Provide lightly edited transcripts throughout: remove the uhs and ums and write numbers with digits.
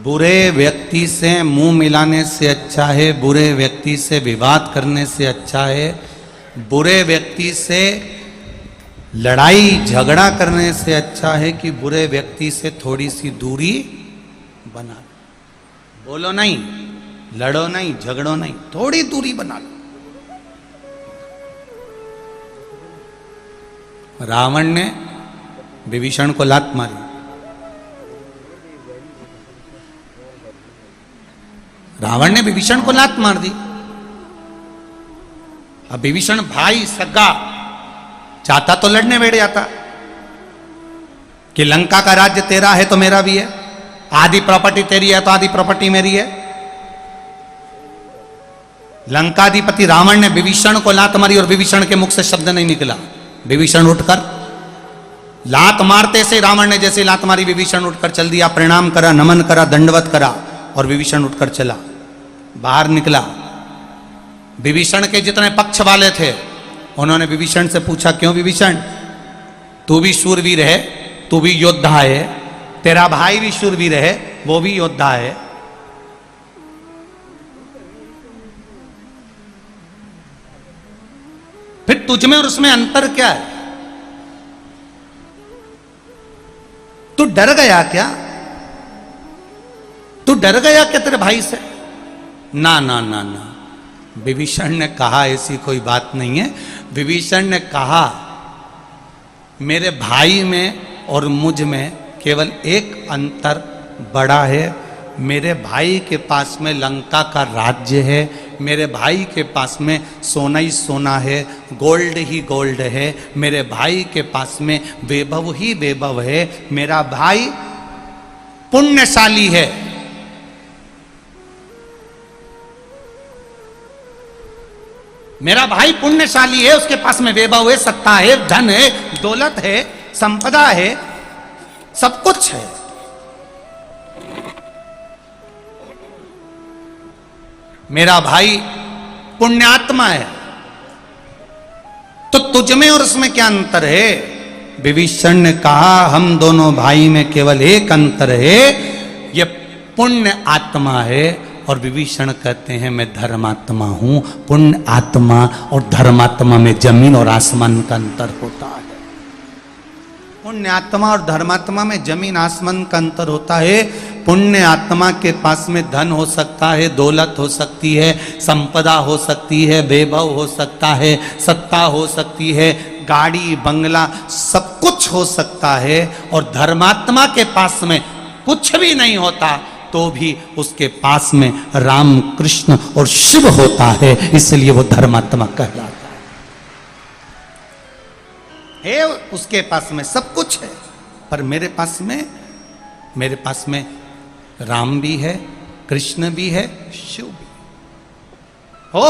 बुरे व्यक्ति से मुंह मिलाने से अच्छा है, बुरे व्यक्ति से विवाद करने से अच्छा है, बुरे व्यक्ति से लड़ाई झगड़ा करने से अच्छा है कि बुरे व्यक्ति से थोड़ी सी दूरी बना लो। बोलो नहीं, लड़ो नहीं, झगड़ो नहीं, थोड़ी दूरी बना लो। रावण ने विभीषण को लात मारी। रावण ने विभीषण को लात मार दी। अब विभीषण भाई सगा चाहता तो लड़ने बैठ जाता कि लंका का राज्य तेरा है तो मेरा भी है, आधी प्रॉपर्टी तेरी है तो आधी प्रॉपर्टी मेरी है। लंकाधिपति रावण ने विभीषण को लात मारी और विभीषण के मुख से शब्द नहीं निकला। विभीषण उठकर लात मारते से रावण ने जैसे लात मारी, विभीषण उठकर चल दिया, प्रणाम करा, नमन करा, दंडवत करा और विभीषण उठकर चला, बाहर निकला। विभीषण के जितने पक्ष वाले थे उन्होंने विभीषण से पूछा, क्यों विभीषण, तू भी शूरवीर है, तू भी योद्धा है, तेरा भाई भी शूरवीर है, वो भी योद्धा है, फिर तुझ में और उसमें अंतर क्या है? तू डर गया क्या? तू डर गया क्या तेरे भाई से? ना ना ना ना, विभीषण ने कहा ऐसी कोई बात नहीं है। विभीषण ने कहा मेरे भाई में और मुझ में केवल एक अंतर बड़ा है। मेरे भाई के पास में लंका का राज्य है, मेरे भाई के पास में सोना ही सोना है, गोल्ड ही गोल्ड है, मेरे भाई के पास में वैभव ही वैभव है। मेरा भाई पुण्यशाली है। मेरा भाई पुण्यशाली है, उसके पास में वैभव है, सत्ता है, धन है, दौलत है, संपदा है, सब कुछ है। मेरा भाई पुण्यात्मा है, तो तुझ में और उसमें क्या अंतर है? विभीषण ने कहा हम दोनों भाई में केवल एक अंतर है, ये पुण्य आत्मा है। और विभीषण कहते हैं मैं धर्मात्मा हूं। पुण्य आत्मा और धर्मात्मा में जमीन और आसमान का अंतर होता है। पुण्य आत्मा और धर्मात्मा में जमीन आसमान का अंतर होता है। पुण्य आत्मा के पास में धन हो सकता है, दौलत हो सकती है, संपदा हो सकती है, वैभव हो सकता है, सत्ता हो सकती है, गाड़ी बंगला सब कुछ हो सकता है। और धर्मात्मा के पास में कुछ भी नहीं होता तो भी उसके पास में राम कृष्ण और शिव होता है, इसलिए वो धर्मात्मा कहलाता है। उसके पास में सब कुछ है, पर मेरे पास में राम भी है, कृष्ण भी है, शिव भी हो।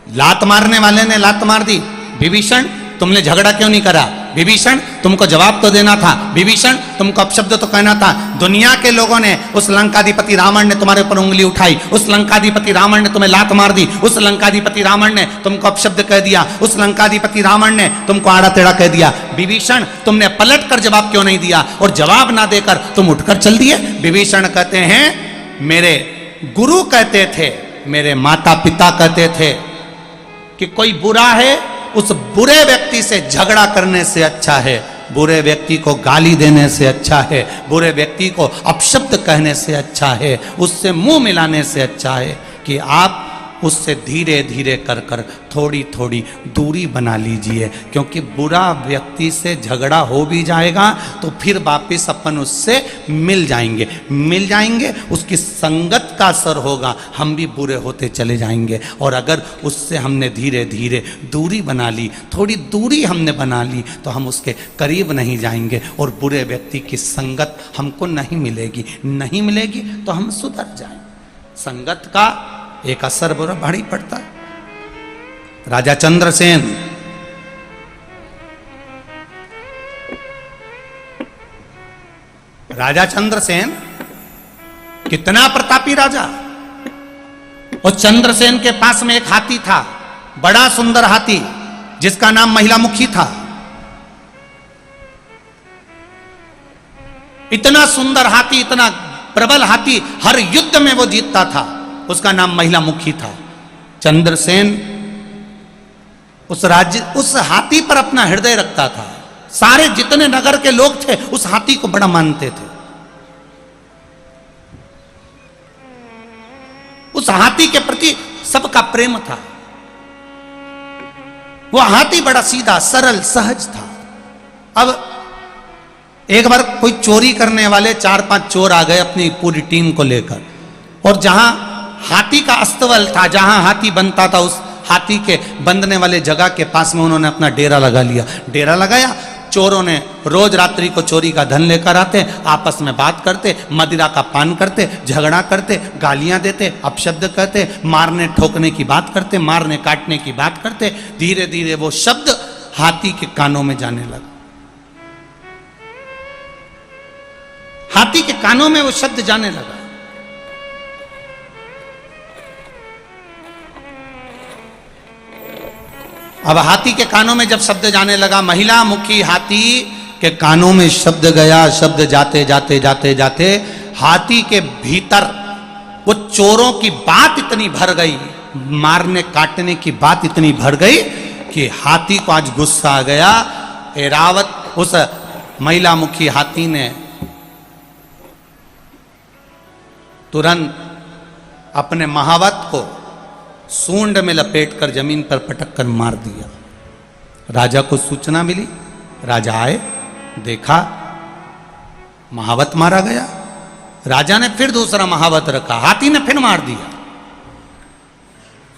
लात मारने वाले ने लात मार दी, विभीषण तुमने झगड़ा क्यों नहीं करा? विभीषण तुमको जवाब तो देना था, विभीषण तुमको अपशब्द तो कहना था। दुनिया के लोगों ने, उस लंकाधिपति रावण ने तुम्हारे ऊपर उंगली उठाई, उस लंकाधिपति रावण ने तुम्हें लात मार दी, उस लंकाधिपति रावण ने तुमको अपशब्द कह दिया, उस लंकाधिपति रावण ने तुमको आड़ा टेढ़ा कह दिया। विभीषण तुमने पलट कर जवाब क्यों नहीं दिया? और जवाब ना देकर तुम उठकर चल दिए। विभीषण कहते हैं मेरे गुरु कहते थे, मेरे माता पिता कहते थे कि कोई बुरा है, उस बुरे व्यक्ति से झगड़ा करने से अच्छा है, बुरे व्यक्ति को गाली देने से अच्छा है, बुरे व्यक्ति को अपशब्द कहने से अच्छा है, उससे मुंह मिलाने से अच्छा है कि आप उससे धीरे धीरे कर कर थोड़ी थोड़ी दूरी बना लीजिए। क्योंकि बुरा व्यक्ति से झगड़ा हो भी जाएगा तो फिर वापिस अपन उससे मिल जाएंगे, उसकी संगत का असर होगा, हम भी बुरे होते चले जाएंगे। और अगर उससे हमने धीरे धीरे दूरी बना ली, थोड़ी दूरी हमने बना ली, तो हम उसके करीब नहीं जाएंगे और बुरे व्यक्ति की संगत हमको नहीं मिलेगी तो हम सुधर जाएंगे। संगत का एक असर बुरा भारी पड़ता है। राजा चंद्रसेन कितना प्रतापी राजा। और चंद्रसेन के पास में एक हाथी था, बड़ा सुंदर हाथी, जिसका नाम महिला मुखी था। इतना सुंदर हाथी, इतना प्रबल हाथी, हर युद्ध में वो जीतता था। उसका नाम महिला मुखी था। चंद्रसेन उस हाथी पर अपना हृदय रखता था। सारे जितने नगर के लोग थे उस हाथी को बड़ा मानते थे। उस हाथी के प्रति सबका प्रेम था। वो हाथी बड़ा सीधा सरल सहज था। अब एक बार कोई चोरी करने वाले 4-5 चोर आ गए अपनी पूरी टीम को लेकर, और जहां हाथी का अस्तबल था, जहां हाथी बनता था, उस हाथी के बंधने वाले जगह के पास में उन्होंने अपना डेरा लगा लिया। डेरा लगाया, चोरों ने रोज रात्रि को चोरी का धन लेकर आते, आपस में बात करते, मदिरा का पान करते, झगड़ा करते, गालियां देते, अपशब्द कहते, मारने ठोकने की बात करते, मारने काटने की बात करते। धीरे धीरे वो शब्द हाथी के कानों में जाने लगा। हाथी के कानों में वो शब्द जाने लगा। अब हाथी के कानों में जब शब्द जाने लगा, महिला मुखी हाथी के कानों में शब्द गया। शब्द जाते जाते जाते जाते हाथी के भीतर वो चोरों की बात इतनी भर गई, मारने काटने की बात इतनी भर गई कि हाथी को आज गुस्सा आ गया। एरावत उस महिला मुखी हाथी ने तुरंत अपने महावत को सूंड में लपेटकर जमीन पर पटककर मार दिया। राजा को सूचना मिली, राजा आए, देखा महावत मारा गया। राजा ने फिर दूसरा महावत रखा, हाथी ने फिर मार दिया।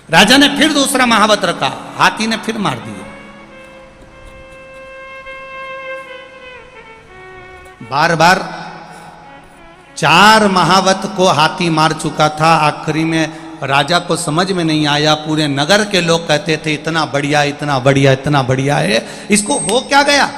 राजा ने फिर दूसरा महावत रखा, हाथी ने फिर मार दिया। बार बार 4 महावत को हाथी मार चुका था। आखिरी में राजा को समझ में नहीं आया। पूरे नगर के लोग कहते थे इतना बढ़िया, इतना बढ़िया, इतना बढ़िया है, इसको हो क्या गया,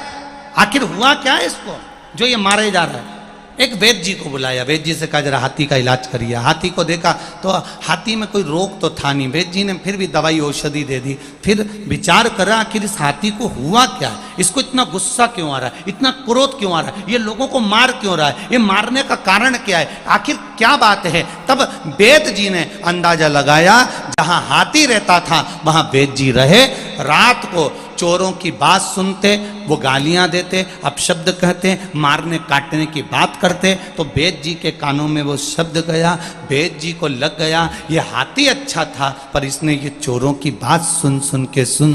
आखिर हुआ क्या है इसको जो ये मारे जा रहा है। एक वैद्य जी को बुलाया, वैद्य जी से कहा जरा हाथी का इलाज करिए। हाथी को देखा तो हाथी में कोई रोग तो था नहीं। वैद्य जी ने फिर भी दवाई औषधि दे दी। फिर विचार करा आखिर इस हाथी को हुआ क्या है, इसको इतना गुस्सा क्यों आ रहा है, इतना क्रोध क्यों आ रहा है, ये लोगों को मार क्यों रहा है, ये मारने का कारण क्या है, आखिर क्या बात है। तब वैद्य जी ने अंदाजा लगाया, जहां हाथी रहता था वहां वैद्य जी रहे। रात को चोरों की बात सुनते, वो गालियां देते, अपशब्द कहते, मारने काटने की बात करते, तो वैद्य जी के कानों में वो शब्द गया। वैद्य जी को लग गया ये हाथी अच्छा था, पर इसने ये चोरों की बात सुन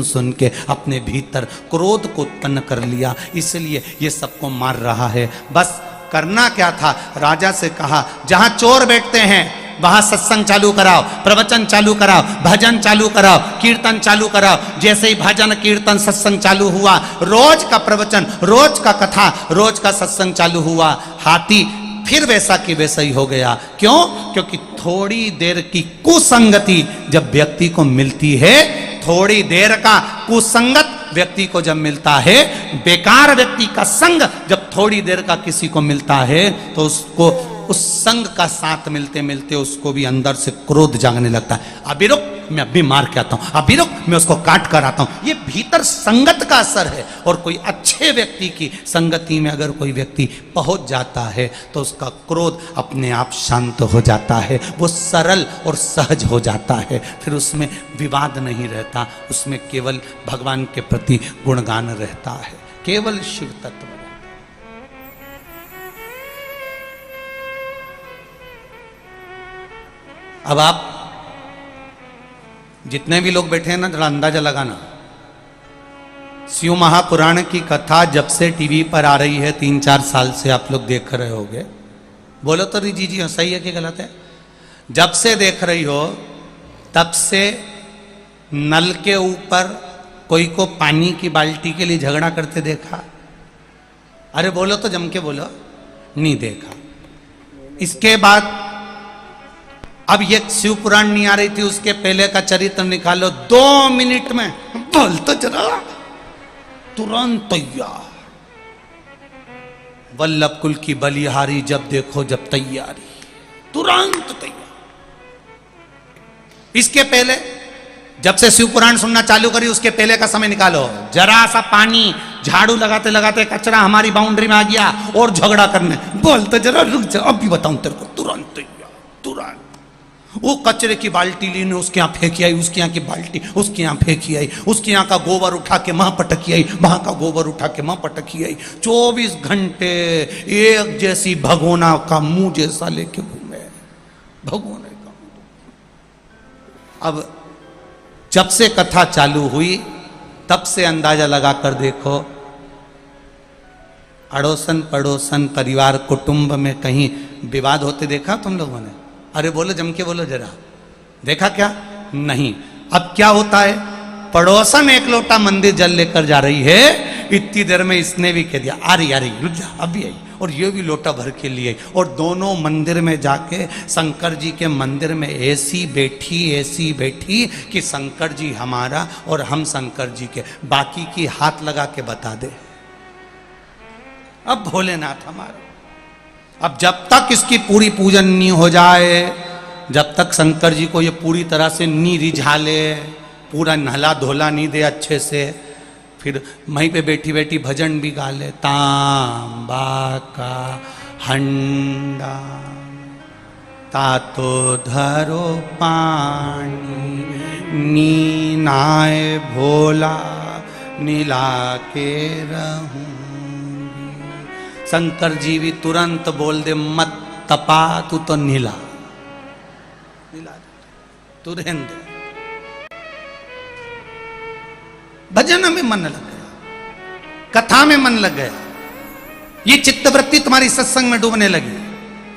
सुन के अपने भीतर क्रोध को उत्पन्न कर लिया, इसलिए ये सबको मार रहा है। बस करना क्या था, राजा से कहा जहां चोर बैठते हैं वहां सत्संग चालू कराओ, प्रवचन चालू कराओ, भजन चालू कराओ, कीर्तन चालू कराओ। जैसे ही भजन कीर्तन सत्संग चालू हुआ, रोज का प्रवचन, रोज का कथा, रोज का सत्संग चालू हुआ, हाथी फिर वैसा कि वैसा ही हो गया। क्यों? क्योंकि थोड़ी देर की कुसंगति जब व्यक्ति को मिलती है, थोड़ी देर का कुसंगत व्यक्ति को जब मिलता है, बेकार व्यक्ति का संग जब थोड़ी देर का किसी को मिलता है, तो उसको उस संग का साथ मिलते मिलते उसको भी अंदर से क्रोध जागने लगता है। अभी रुक, मैं अभी मार के आता हूं, अभी रुक, मैं उसको काट कर आता हूं। ये भीतर संगत का असर है। और कोई अच्छे व्यक्ति की संगति में अगर कोई व्यक्ति पहुंच जाता है तो उसका क्रोध अपने आप शांत हो जाता है, वो सरल और सहज हो जाता है। फिर उसमें विवाद नहीं रहता, उसमें केवल भगवान के प्रति गुणगान रहता है, केवल शिव तत्व। अब आप जितने भी लोग बैठे हैं ना, जरा अंदाजा लगाना, शिव महापुराण की कथा जब से टीवी पर आ रही है, 3-4 साल से आप लोग देख रहे होगे। बोलो तो जी जी सही है कि गलत है? जब से देख रही हो तब से नल के ऊपर कोई को पानी की बाल्टी के लिए झगड़ा करते देखा? अरे बोलो तो जम के बोलो, नहीं देखा। इसके बाद अब ये शिव पुराण नहीं आ रही थी, उसके पहले का चरित्र निकालो, 2 मिनट में बोल तो जरा, तुरंत तैयार। वल्लभ कुल की बलिहारी जब देखो जब तैयारी, तुरंत तैयार। इसके पहले जब से शिव पुराण सुनना चालू करी, उसके पहले का समय निकालो, जरा सा पानी झाड़ू लगाते लगाते कचरा हमारी बाउंड्री में आ गया और झगड़ा करने, बोलते जरा रुक जा, अभी बताऊं तेरे को, तुरंत तुरंत वो कचरे की बाल्टी ली ने उसके यहाँ फेंकी आई, उसके यहाँ की बाल्टी उसके यहाँ फेंकी आई, उसके यहाँ का गोबर उठा के वहां पटकी आई, वहां का गोबर उठा के वहां पटकी आई। 24 घंटे एक जैसी भगोना का मुंह जैसा लेके घूमे, भगोने का। अब जब से कथा चालू हुई तब से अंदाजा लगा कर देखो, अड़ोसन पड़ोसन परिवार कुटुंब में कहीं विवाद होते देखा तुम लोगों ने? अरे बोलो, जम के बोलो जरा, देखा क्या? नहीं। अब क्या होता है, पड़ोसन एक लोटा मंदिर जल लेकर जा रही है, इतनी देर में इसने भी कह दिया, आ रही रुक जा, अभी आई, और ये भी लोटा भर के लिए, और दोनों मंदिर में जाके शंकर जी के मंदिर में ऐसी बैठी कि शंकर जी हमारा और हम शंकर जी के, बाकी की हाथ लगा के बता दे। अब भोलेनाथ हमारा, अब जब तक इसकी पूरी पूजन नहीं हो जाए, जब तक शंकर जी को ये पूरी तरह से नहीं रिझा ले, पूरा नहला धोला नहीं दे अच्छे से, फिर वहीं पे बैठी बैठी भजन भी गा ले, तांबा का हंडा तातो धरो पानी, नीनाए भोला नीला के रहूं। शंकर जी भी तुरंत बोल दे, मत तपा तू तो नीला तू रहने दे। भजन में मन लग गया, कथा में मन लग गया, ये चित्तवृत्ति तुम्हारी सत्संग में डूबने लगी,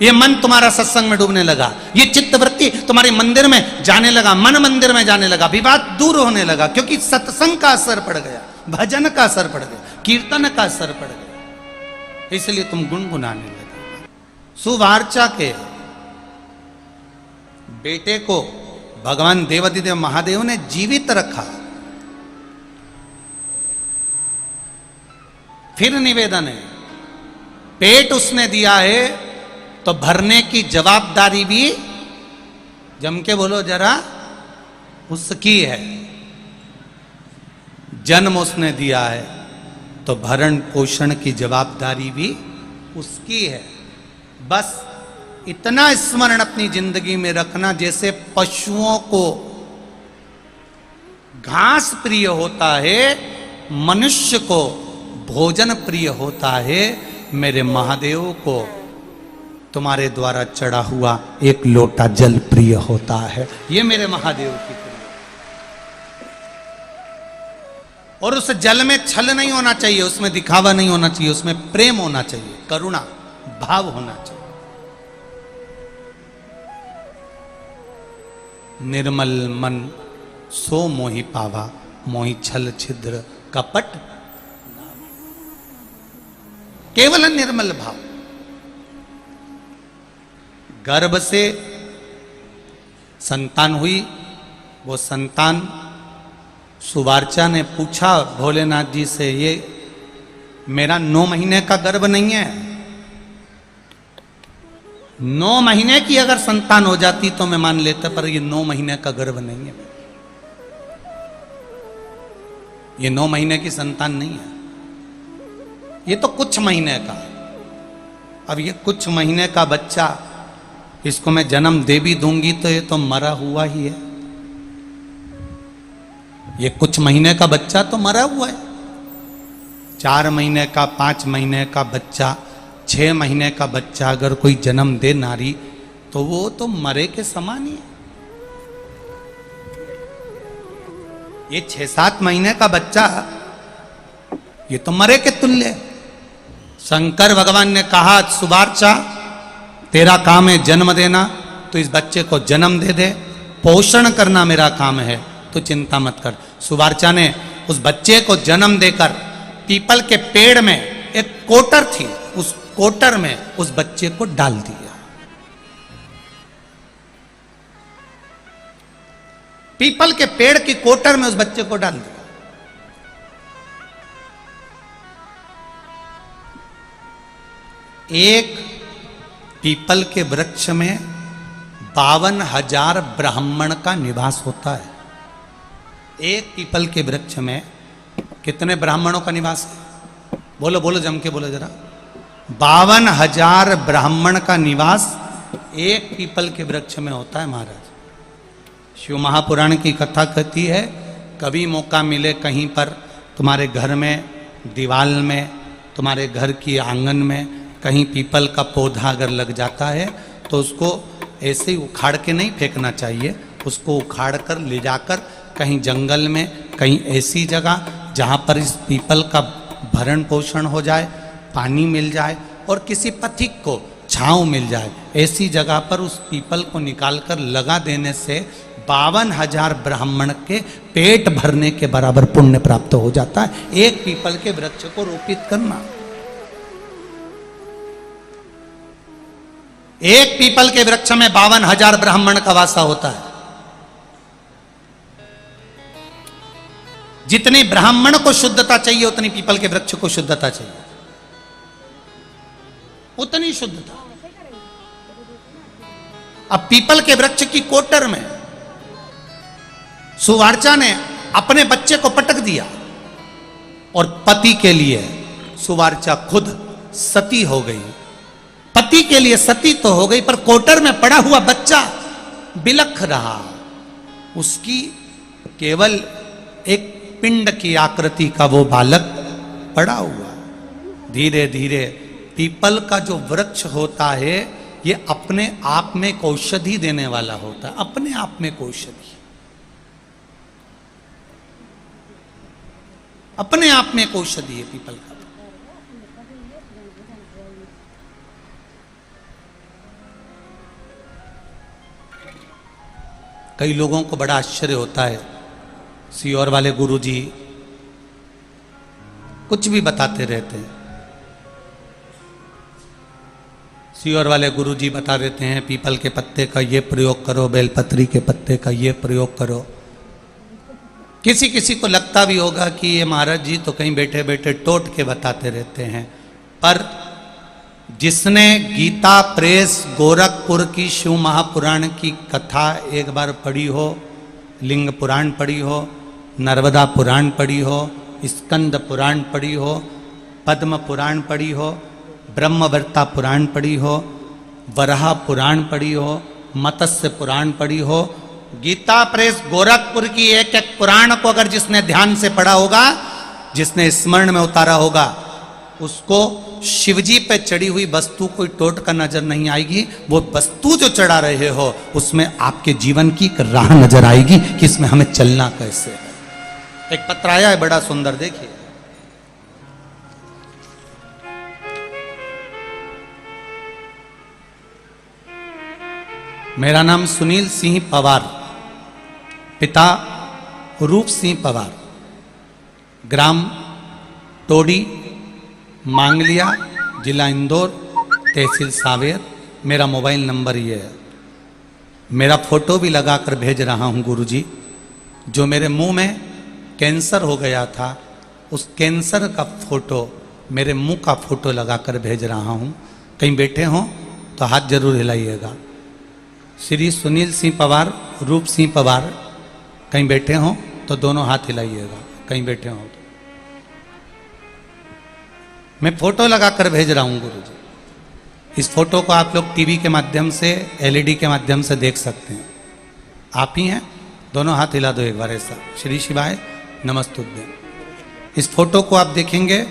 ये मन तुम्हारा सत्संग में डूबने लगा, ये चित्तवृत्ति तुम्हारे मंदिर में जाने लगा, मन मंदिर में जाने लगा, विवाद दूर होने लगा, क्योंकि सत्संग का असर पड़ गया, भजन का असर पड़ गया, कीर्तन का असर पड़ गया, इसलिए तुम गुनगुनाने लगे। सुवार्चा के बेटे को भगवान देवाधिदेव महादेव ने जीवित रखा। फिर निवेदन है, पेट उसने दिया है तो भरने की जवाबदारी भी, जम के बोलो जरा, उसकी है। जन्म उसने दिया है तो भरण पोषण की जवाबदारी भी उसकी है। बस इतना स्मरण अपनी जिंदगी में रखना, जैसे पशुओं को घास प्रिय होता है, मनुष्य को भोजन प्रिय होता है, मेरे महादेव को तुम्हारे द्वारा चढ़ा हुआ एक लोटा जल प्रिय होता है। ये मेरे महादेव की प्रिय। और उस जल में छल नहीं होना चाहिए, उसमें दिखावा नहीं होना चाहिए, उसमें प्रेम होना चाहिए, करुणा भाव होना चाहिए। निर्मल मन सो मोहि पावा, मोहि छल छिद्र कपट, केवल निर्मल भाव। गर्भ से संतान हुई, वो संतान, सुवार्चा ने पूछा भोलेनाथ जी से, ये मेरा 9 महीने का गर्भ नहीं है, 9 महीने की अगर संतान हो जाती तो मैं मान लेता, पर ये 9 महीने का गर्भ नहीं है, ये 9 महीने की संतान नहीं है, ये तो कुछ महीने का। अब ये कुछ महीने का बच्चा, इसको मैं जन्म दे भी दूंगी तो ये तो मरा हुआ ही है। ये कुछ महीने का बच्चा तो मरा हुआ है। 4 महीने का, 5 महीने का बच्चा, 6 महीने का बच्चा अगर कोई जन्म दे नारी, तो वो तो मरे के समान ही है। ये 6-7 महीने का बच्चा, ये तो मरे के तुल्य है। शंकर भगवान ने कहा, सुवार्चा तेरा काम है जन्म देना, तो इस बच्चे को जन्म दे दे, पोषण करना मेरा काम है, तो चिंता मत कर। सुवार्चा ने उस बच्चे को जन्म देकर पीपल के पेड़ में एक कोटर थी, उस कोटर में उस बच्चे को डाल दिया। पीपल के पेड़ की कोटर में उस बच्चे को डाल दिया। एक पीपल के वृक्ष में 52,000 ब्राह्मण का निवास होता है। एक पीपल के वृक्ष में कितने ब्राह्मणों का निवास है? बोलो बोलो जम के बोलो जरा। 52,000 ब्राह्मण का निवास एक पीपल के वृक्ष में होता है महाराज। शिव महापुराण की कथा कहती है, कभी मौका मिले कहीं पर तुम्हारे घर में, दीवाल में, तुम्हारे घर की आंगन में कहीं पीपल का पौधा अगर लग जाता है तो उसको ऐसे ही उखाड़ के नहीं फेंकना चाहिए, उसको उखाड़ कर ले जाकर कहीं जंगल में, कहीं ऐसी जगह जहाँ पर इस पीपल का भरण पोषण हो जाए, पानी मिल जाए और किसी पथिक को छांव मिल जाए, ऐसी जगह पर उस पीपल को निकालकर लगा देने से 52,000 ब्राह्मण के पेट भरने के बराबर पुण्य प्राप्त हो जाता है। एक पीपल के वृक्ष को रोपित करना, एक पीपल के वृक्ष में 52,000 ब्राह्मण का वासा होता है। जितनी ब्राह्मण को शुद्धता चाहिए उतनी पीपल के वृक्ष को शुद्धता चाहिए, उतनी शुद्धता। अब पीपल के वृक्ष की कोटर में सुवार्चा ने अपने बच्चे को पटक दिया और पति के लिए सुवार्चा खुद सती हो गई। पति के लिए सती तो हो गई, पर कोटर में पड़ा हुआ बच्चा बिलख रहा। उसकी केवल एक पिंड की आकृति का वो बालक पड़ा हुआ। धीरे धीरे पीपल का जो वृक्ष होता है ये अपने आप में एक औषधि देने वाला होता है, अपने आप में एक औषधि, अपने आप में एक औषधि है पीपल का। कई लोगों को बड़ा आश्चर्य होता है, सीहोर वाले गुरुजी कुछ भी बताते रहते हैं। सीहोर वाले गुरुजी बता देते हैं पीपल के पत्ते का ये प्रयोग करो, बेलपत्री के पत्ते का ये प्रयोग करो। किसी किसी को लगता भी होगा कि ये महाराज जी तो कहीं बैठे बैठे टोट के बताते रहते हैं, पर जिसने गीता प्रेस गोरखपुर की शिव महापुराण की कथा एक बार पढ़ी हो, लिंग पुराण पढ़ी हो, नर्मदा पुराण पढ़ी हो, स्कंद पुराण पढ़ी हो, पद्म पुराण पढ़ी हो, ब्रह्मवर्ता पुराण पढ़ी हो, वराह पुराण पढ़ी हो, मत्स्य पुराण पढ़ी हो, गीता प्रेस गोरखपुर की एक एक पुराण को अगर जिसने ध्यान से पढ़ा होगा, जिसने स्मरण में उतारा होगा, उसको शिवजी पे चढ़ी हुई वस्तु कोई टोट कर नजर नहीं आएगी। वो वस्तु जो चढ़ा रहे हो उसमें आपके जीवन की एक राह नजर आएगी कि इसमें हमें चलना कैसे है। एक पत्र आया है बड़ा सुंदर, देखिए। मेरा नाम सुनील सिंह पवार, पिता रूप सिंह पवार, ग्राम टोडी, मांगलिया, जिला इंदौर, तहसील सावेर। मेरा मोबाइल नंबर ये है। मेरा फोटो भी लगाकर भेज रहा हूँ गुरुजी। जो मेरे मुंह में कैंसर हो गया था, उस कैंसर का फोटो, मेरे मुंह का फोटो लगाकर भेज रहा हूँ। कहीं बैठे हों तो हाथ जरूर हिलाइएगा। श्री सुनील सिंह पवार, रूप सिंह पवार, कहीं बैठे हों तो दोनों हाथ हिलाइएगा, कहीं बैठे हों तो। मैं फोटो लगाकर भेज रहा हूं गुरुजी। इस फोटो को आप लोग टीवी के माध्यम से, एलईडी के माध्यम से देख सकते हैं। आप ही हैं, दोनों हाथ हिला दो एक बार ऐसा। श्री शिवाय नमस्तुभ्यं। इस फोटो को आप देखेंगे,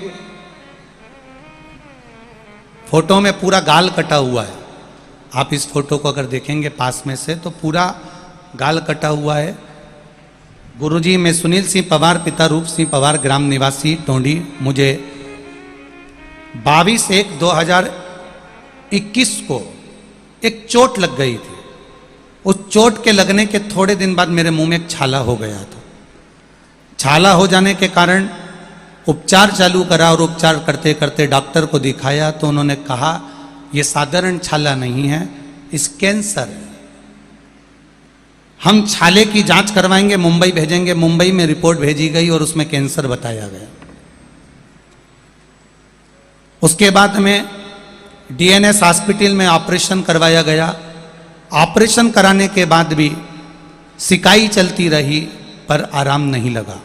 फोटो में पूरा गाल कटा हुआ है। आप इस फोटो को अगर देखेंगे पास में से तो पूरा गाल कटा हुआ है। गुरुजी, मैं सुनील सिंह पवार, पिता रूप सिंह पवार, ग्राम निवासी टोंडी। मुझे 22/1/2021 को एक चोट लग गई थी। उस चोट के लगने के थोड़े दिन बाद मेरे मुंह में एक छाला हो गया था। छाला हो जाने के कारण उपचार चालू करा और उपचार करते करते डॉक्टर को दिखाया तो उन्होंने कहा ये साधारण छाला नहीं है, इस कैंसर है। हम छाले की जांच करवाएंगे, मुंबई भेजेंगे। मुंबई में रिपोर्ट भेजी गई और उसमें कैंसर बताया गया। उसके बाद में डीएनएस हॉस्पिटल में ऑपरेशन करवाया गया। ऑपरेशन कराने के बाद भी सिकाई चलती रही पर आराम नहीं लगा।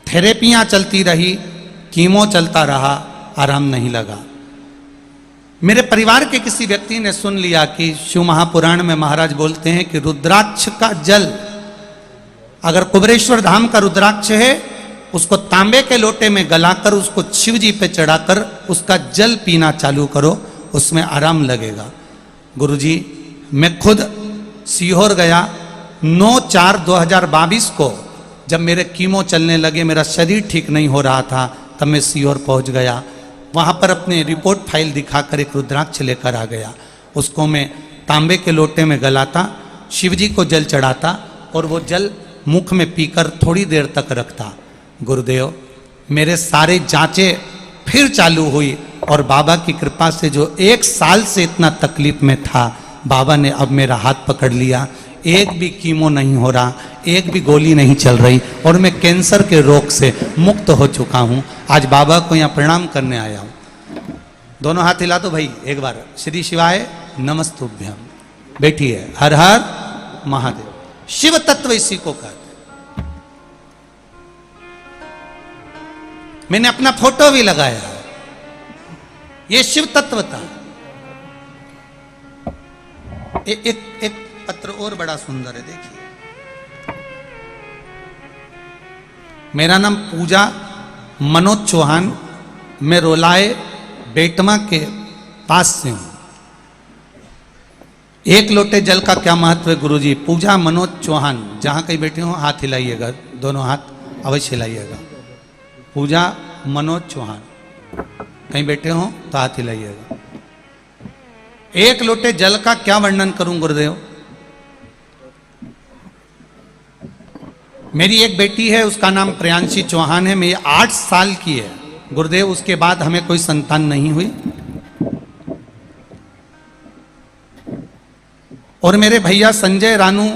थेरेपियां चलती रही, कीमो चलता रहा आराम नहीं लगा। मेरे परिवार के किसी व्यक्ति ने सुन लिया कि शिव महापुराण में महाराज बोलते हैं कि रुद्राक्ष का जल, अगर कुबेरेश्वर धाम का रुद्राक्ष है, उसको तांबे के लोटे में गलाकर उसको शिव जी पे चढ़ाकर उसका जल पीना चालू करो, उसमें आराम लगेगा। गुरुजी, मैं खुद सीहोर गया 9/4/2022 को, जब मेरे कीमो चलने लगे, मेरा शरीर ठीक नहीं हो रहा था, तब मैं सीहोर पहुंच गया। वहाँ पर अपने रिपोर्ट फाइल दिखाकर एक रुद्राक्ष लेकर आ गया। उसको मैं तांबे के लोटे में गलाता, शिव जी को जल चढ़ाता और वो जल मुख में पीकर थोड़ी देर तक रखता। गुरुदेव, मेरे सारे जांचें फिर चालू हुई और बाबा की कृपा से जो 1 साल से इतना तकलीफ में था, बाबा ने अब मेरा हाथ पकड़ लिया। एक भी कीमो नहीं हो रहा, एक भी गोली नहीं चल रही और मैं कैंसर के रोग से मुक्त हो चुका हूँ। आज बाबा को यहाँ प्रणाम करने आया हूँ। दोनों हाथ हिला दो भाई एक बार। श्री शिवाय नमस्तुभ्यम। बैठिए। हर हर महादेव। शिव तत्व इसी को कहते। मैंने अपना फोटो भी लगाया। ये शिव तत्व था। एक पत्र और बड़ा सुंदर है, देखिए। मेरा नाम पूजा मनोज चौहान, मैं रोलाए बेटमा के पास से हूं। 1 लोटे जल का क्या महत्व है गुरुजी? पूजा मनोज चौहान, जहां कहीं बैठे हो हाथ हिलाइएगा, दोनों हाथ अवश्य हिलाइएगा। पूजा मनोज चौहान, कहीं बैठे हो तो हाथ हिलाइएगा। 1 लोटे जल का क्या वर्णन करूं गुरुदेव? मेरी एक बेटी है, उसका नाम प्रियांशी चौहान है, मेरी 8 साल की है गुरुदेव। उसके बाद हमें कोई संतान नहीं हुई। और मेरे भैया संजय रानू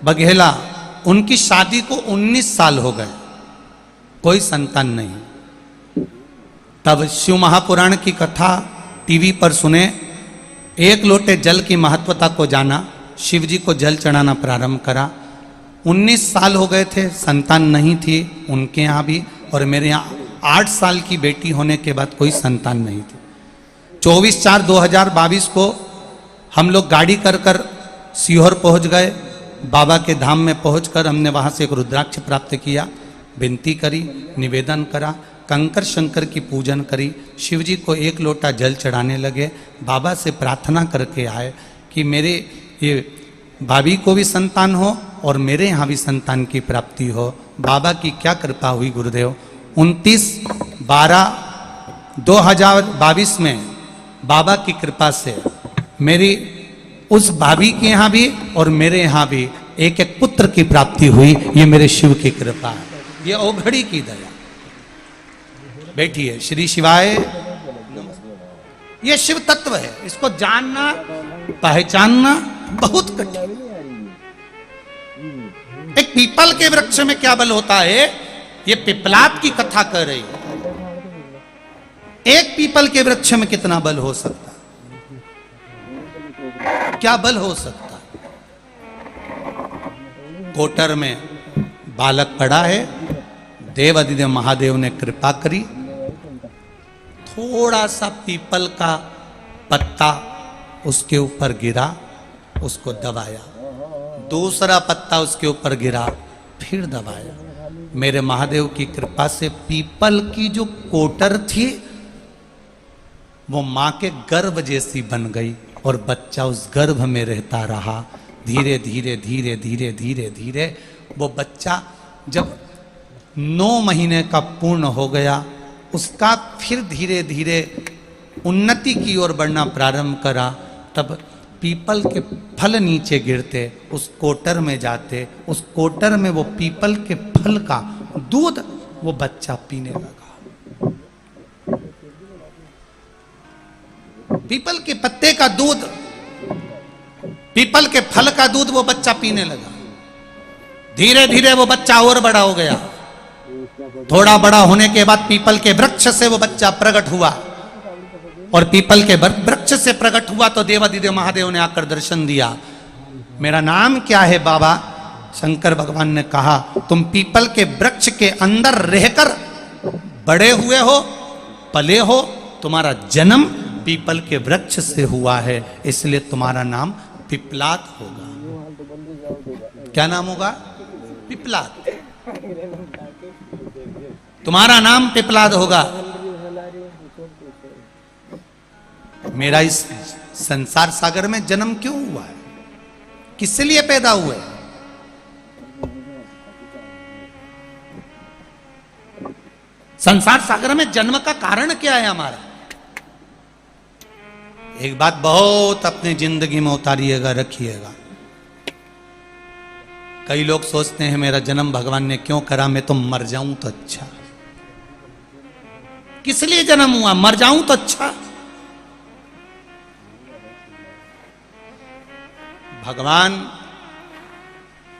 बघेला, उनकी शादी को 19 साल हो गए, कोई संतान नहीं। तब शिव महापुराण की कथा टीवी पर सुने, 1 लोटे जल की महत्वता को जाना, शिव जी को जल चढ़ाना प्रारंभ करा। 19 साल हो गए थे, संतान नहीं थी उनके यहाँ भी, और मेरे यहाँ 8 साल की बेटी होने के बाद कोई संतान नहीं थी। 24/4/2022 को हम लोग गाड़ी कर सीहोर पहुँच गए। बाबा के धाम में पहुंचकर हमने वहाँ से एक रुद्राक्ष प्राप्त किया, विनती करी, निवेदन करा, कंकर शंकर की पूजन करी, शिव जी को 1 लोटा जल चढ़ाने लगे। बाबा से प्रार्थना करके आए कि मेरे ये भाभी को भी संतान हो और मेरे यहाँ भी संतान की प्राप्ति हो। बाबा की क्या कृपा हुई गुरुदेव। 29/12/2022 में बाबा की कृपा से मेरी उस भाभी के यहाँ भी और मेरे यहाँ भी एक पुत्र की प्राप्ति हुई। ये मेरे शिव की कृपा है, ये औघड़ी की दया। बैठिए। श्री शिवाय। ये शिव तत्व है, इसको जानना पहचानना बहुत कठिन। एक पीपल के वृक्ष में क्या बल होता है, ये पिपलाद की कथा कर रही है। एक पीपल के वृक्ष में कितना बल हो सकता है, क्या बल हो सकता है। कोटर में बालक पड़ा है, देवादिदेव महादेव ने कृपा करी, थोड़ा सा पीपल का पत्ता उसके ऊपर गिरा, उसको दबाया, दूसरा पत्ता उसके ऊपर गिरा, फिर दबाया। मेरे महादेव की कृपा से पीपल की जो कोटर थी वो मां के गर्भ जैसी बन गई और बच्चा उस गर्भ में रहता रहा। धीरे धीरे धीरे धीरे धीरे धीरे वो बच्चा जब 9 महीने का पूर्ण हो गया, उसका फिर धीरे धीरे उन्नति की ओर बढ़ना प्रारंभ करा। तब पीपल के फल नीचे गिरते, उस कोटर में जाते, उस कोटर में वो पीपल के फल का दूध वो बच्चा पीने लगा। पीपल के पत्ते का दूध, पीपल के फल का दूध वो बच्चा पीने लगा। धीरे धीरे वो बच्चा और बड़ा हो गया। थोड़ा बड़ा होने के बाद पीपल के वृक्ष से वो बच्चा प्रकट हुआ, और पीपल के वृक्ष से प्रकट हुआ तो देवादिदेव महादेव ने आकर दर्शन दिया। मेरा नाम क्या है बाबा? शंकर भगवान ने कहा, तुम पीपल के वृक्ष के अंदर रहकर बड़े हुए हो पले हो, तुम्हारा जन्म पीपल के वृक्ष से हुआ है, इसलिए तुम्हारा नाम पिपलाद होगा। क्या नाम होगा? पिपलाद। तुम्हारा नाम पिपलाद होगा। मेरा इस संसार सागर में जन्म क्यों हुआ है? किस लिए पैदा हुए? संसार सागर में जन्म का कारण क्या है हमारा? एक बात बहुत अपनी जिंदगी में उतारिएगा, रखिएगा। कई लोग सोचते हैं मेरा जन्म भगवान ने क्यों करा, मैं तो मर जाऊं तो अच्छा। किस लिए जन्म हुआ? मर जाऊं तो अच्छा। भगवान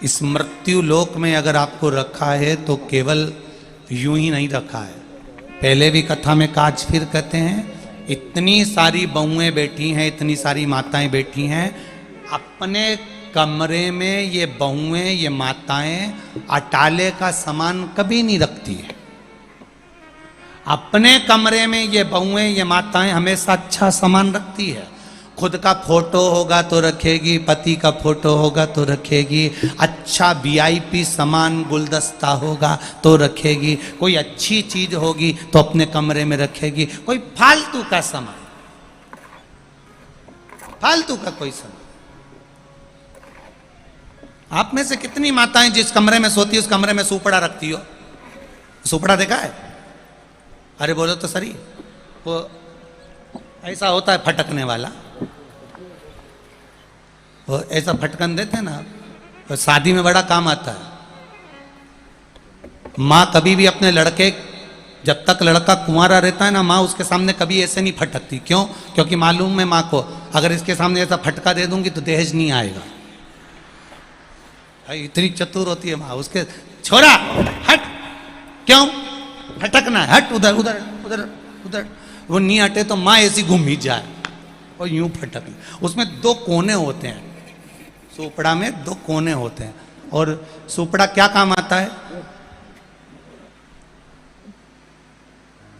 इस मृत्यु लोक में अगर आपको रखा है तो केवल यूं ही नहीं रखा है। पहले भी कथा में काज फिर कहते हैं, इतनी सारी बहुएं बैठी हैं, इतनी सारी माताएं बैठी हैं, अपने कमरे में ये बहुएं, ये माताएं अटाले का सामान कभी नहीं रखती है। अपने कमरे में ये बहुएं, ये माताएं हमेशा अच्छा सामान रखती है। खुद का फोटो होगा तो रखेगी, पति का फोटो होगा तो रखेगी, अच्छा वीआईपी सामान गुलदस्ता होगा तो रखेगी, कोई अच्छी चीज होगी तो अपने कमरे में रखेगी। कोई फालतू का सामान, फालतू का कोई सामान। आप में से कितनी माताएं जिस कमरे में सोती है उस कमरे में सुपड़ा रखती हो? सुपड़ा देखा है? अरे बोलो तो सही। वो ऐसा होता है फटकने वाला, वो ऐसा फटकन देते हैं ना, तो शादी में बड़ा काम आता है। माँ कभी भी अपने लड़के, जब तक लड़का कुंवारा रहता है ना, माँ उसके सामने कभी ऐसे नहीं फटकती। क्यों? क्योंकि मालूम है माँ को, अगर इसके सामने ऐसा फटका दे दूंगी तो दहेज नहीं आएगा। इतनी चतुर होती है माँ। उसके छोरा हट, क्यों फटकना है, हट उधर उधर उधर उधर। वो नहीं हटे तो माँ ऐसी घूम ही जाए और यूं फटक। उसमें दो कोने होते हैं, सुपड़ा में दो कोने होते हैं। और सुपड़ा क्या काम आता है?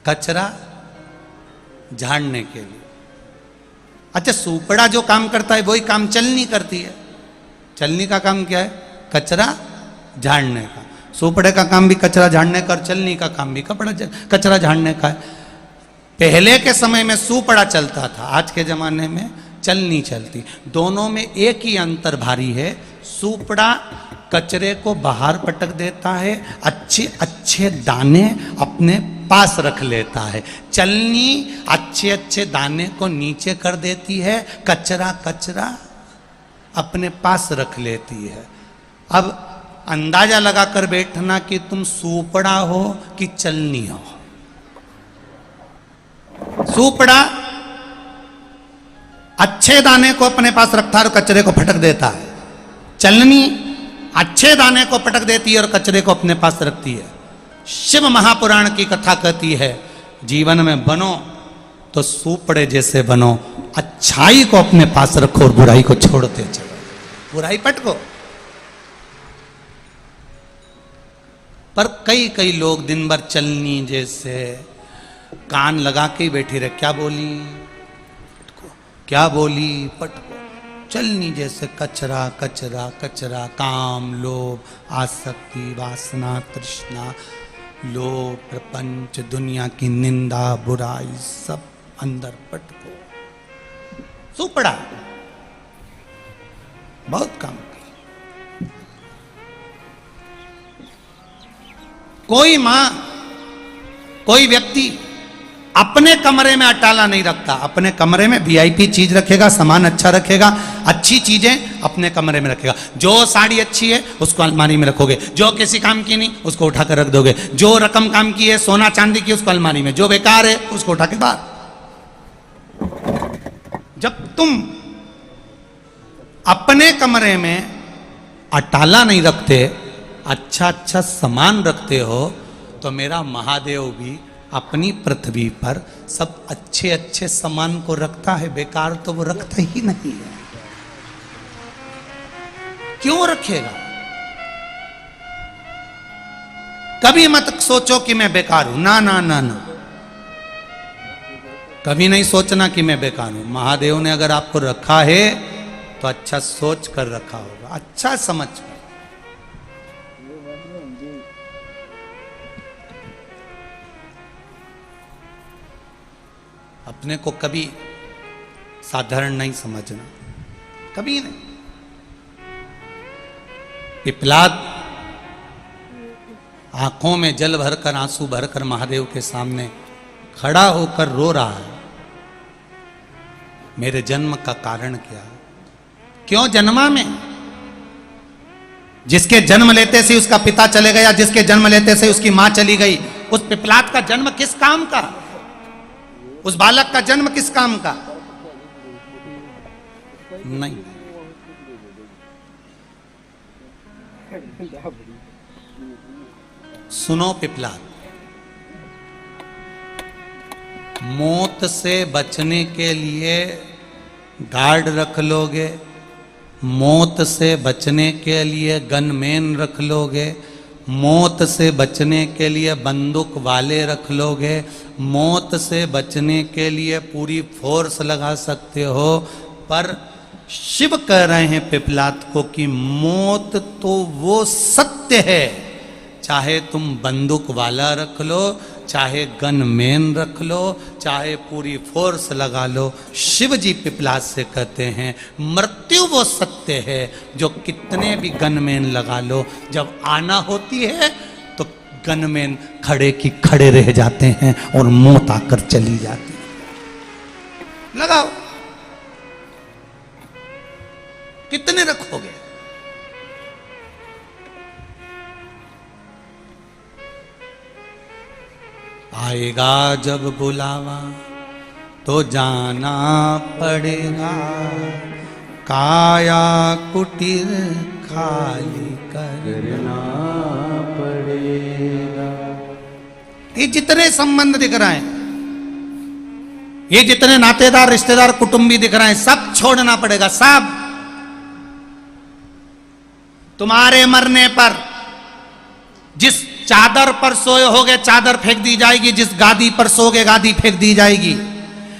कचरा झाड़ने के लिए। अच्छा, सुपड़ा जो काम करता है वही काम चलनी करती है। चलनी का काम क्या है? कचरा झाड़ने का। सुपड़े का काम भी कचरा झाड़ने का और चलनी का काम भी कचरा झाड़ने का है। पहले के समय में सुपड़ा चलता था, आज के जमाने में चलनी चलती। दोनों में एक ही अंतर भारी है। सुपड़ा कचरे को बाहर पटक देता है, अच्छे अच्छे दाने अपने पास रख लेता है। चलनी अच्छे अच्छे दाने को नीचे कर देती है, कचरा कचरा अपने पास रख लेती है। अब अंदाजा लगाकर बैठना कि तुम सुपड़ा हो कि चलनी हो। सुपड़ा अच्छे दाने को अपने पास रखता है और कचरे को फटक देता है। चलनी अच्छे दाने को पटक देती है और कचरे को अपने पास रखती है। शिव महापुराण की कथा कहती है, जीवन में बनो तो सुपड़े जैसे बनो, अच्छाई को अपने पास रखो और बुराई को छोड़ते चलो। बुराई पटको। पर कई कई लोग दिन भर चलनी जैसे कान लगा के ही बैठे रहे। क्या बोली पटको, क्या बोली पटको। चलनी जैसे कचरा कचरा कचरा, काम लोभ आसक्ति वासना तृष्णा, लोभ प्रपंच दुनिया की निंदा बुराई सब अंदर पटको। सुपड़ा बहुत काम। कोई मां कोई व्यक्ति अपने कमरे में अटाला नहीं रखता। अपने कमरे में वीआईपी चीज रखेगा, सामान अच्छा रखेगा, अच्छी चीजें अपने कमरे में रखेगा। जो साड़ी अच्छी है उसको अलमारी में रखोगे, जो किसी काम की नहीं उसको उठाकर रख दोगे, जो रकम काम की है सोना चांदी की उसको अलमारी में, जो बेकार है उसको उठा के बाहर। जब तुम अपने कमरे में अटाला नहीं रखते, अच्छा अच्छा सामान रखते हो, तो मेरा महादेव भी अपनी पृथ्वी पर सब अच्छे अच्छे सामान को रखता है। बेकार तो वो रखता ही नहीं है। क्यों रखेगा? कभी मत सोचो कि मैं बेकार हूं। ना ना ना ना, कभी नहीं सोचना कि मैं बेकार हूं। महादेव ने अगर आपको रखा है तो अच्छा सोच कर रखा होगा, अच्छा समझ कर। अपने को कभी साधारण नहीं समझना, कभी नहीं। पिपलाद आंखों में जल भरकर, आंसू भरकर महादेव के सामने खड़ा होकर रो रहा है। मेरे जन्म का कारण क्या, क्यों जन्मा मैं? जिसके जन्म लेते से उसका पिता चले गया, जिसके जन्म लेते से उसकी मां चली गई, उस पिपलाद का जन्म किस काम का? उस बालक का जन्म किस काम का? नहीं। सुनो पिपलाद, मौत से बचने के लिए गार्ड रख लोगे, मौत से बचने के लिए गनमैन रख लोगे, मौत से बचने के लिए बंदूक वाले रख लोगे, मौत से बचने के लिए पूरी फोर्स लगा सकते हो, पर शिव कह रहे हैं पिपलाद को कि मौत तो वो सत्य है, चाहे तुम बंदूक वाला रख लो, चाहे गनमैन रख लो, चाहे पूरी फोर्स लगा लो। शिव जी पिपलाद से कहते हैं मृत्यु वो सत्य है, जो कितने भी गनमैन लगा लो, जब आना होती है तो गनमैन खड़े की खड़े रह जाते हैं और मौत आकर चली जाती है। लगाओ, कितने रखोगे? आएगा जब बुलावा तो जाना पड़ेगा, काया कुटीर खाली करना पड़ेगा। ये जितने संबंध दिख रहे हैं, ये जितने नातेदार, रिश्तेदार, कुटुंबी दिख रहे हैं, सब छोड़ना पड़ेगा, सब। तुम्हारे मरने पर जिस चादर पर सोए होगे चादर फेंक दी जाएगी, जिस गादी पर सोगे गादी फेंक दी जाएगी,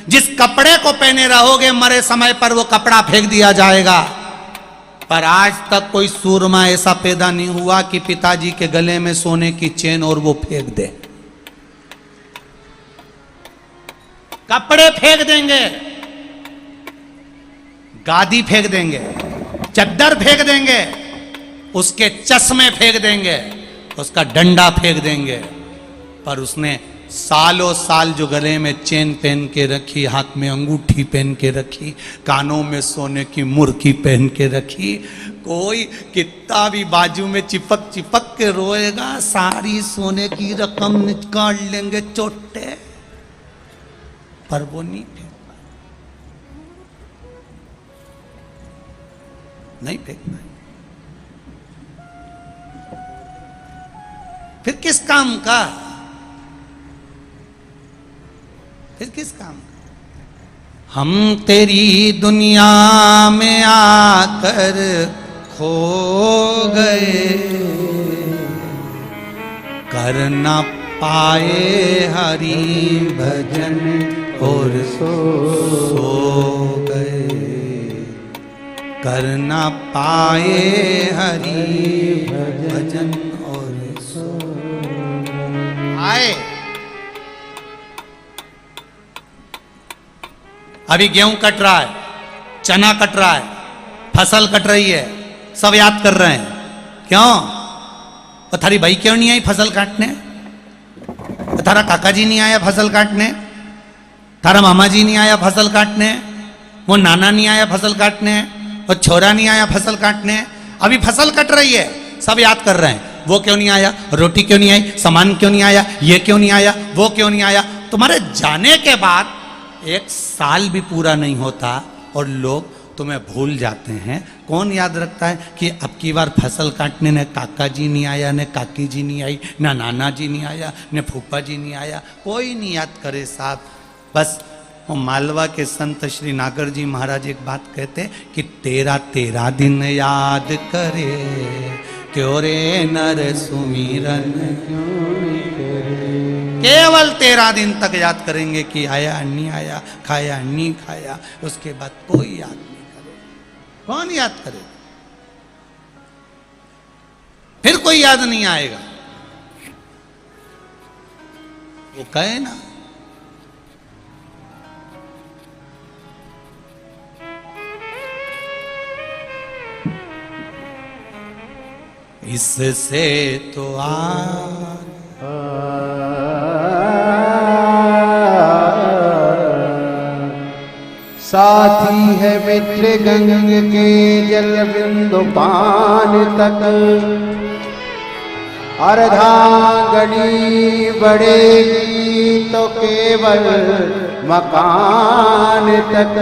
जिस कपड़े को पहने रहोगे मरे समय पर वो कपड़ा फेंक दिया जाएगा। पर आज तक कोई सूरमा ऐसा पैदा नहीं हुआ कि पिताजी के गले में सोने की चेन और वो फेंक दे। कपड़े फेंक देंगे, गादी फेंक देंगे, चद्दर फेंक देंगे, उसके चश्मे फेंक देंगे, उसका डंडा फेंक देंगे, पर उसने सालों साल जो गले में चेन पहन के रखी, हाथ में अंगूठी पहन के रखी, कानों में सोने की मुर्की पहन के रखी, कोई कितना भी बाजू में चिपक चिपक के रोएगा, सारी सोने की रकम निकाल लेंगे चोटे, पर वो नहीं फेंक पाए, नहीं फेंक पाए। फिर किस काम का, फिर किस काम का? हम तेरी दुनिया में आकर खो गए, कर न पाए हरि भजन और सो गए, कर न पाए हरि भजन और आए। अभी गेहूं कट रहा है, चना कट रहा है, फसल कट रही है, सब याद कर रहे हैं। क्यों? और थारी भाई क्यों नहीं आई फसल काटने? थारा काका जी नहीं आया फसल काटने? थारा मामा जी नहीं आया फसल काटने? वो नाना नहीं आया फसल काटने? वो छोरा नहीं आया फसल काटने? अभी फसल कट रही है, सब याद कर रहे हैं, वो क्यों नहीं आया, रोटी क्यों नहीं आई, सामान क्यों नहीं आया, ये क्यों नहीं आया, वो क्यों नहीं आया। तुम्हारे जाने के बाद 1 साल भी पूरा नहीं होता और लोग तुम्हें भूल जाते हैं। कौन याद रखता है कि अब की बार फसल काटने ने काका जी नहीं आया, ने काकी जी नहीं आई, ना नाना जी नहीं आया, ने फूफा जी नहीं आया, कोई नहीं याद करे साहब। बस वो मालवा के संत श्री नागर जी महाराज एक बात कहते कि 13 दिन याद करे, क्यों रे नर सुमिरन क्यों करे। केवल 13 दिन तक याद करेंगे कि आया नहीं आया, खाया नहीं खाया, उसके बाद कोई याद नहीं करेगा। कौन याद करेगा? फिर कोई याद नहीं आएगा। वो कहे ना, इससे तो साथी है मित्र गंग के जल बिंदु पान तक, अर्धांगनी बढ़ेगी तो केवल मकान तक।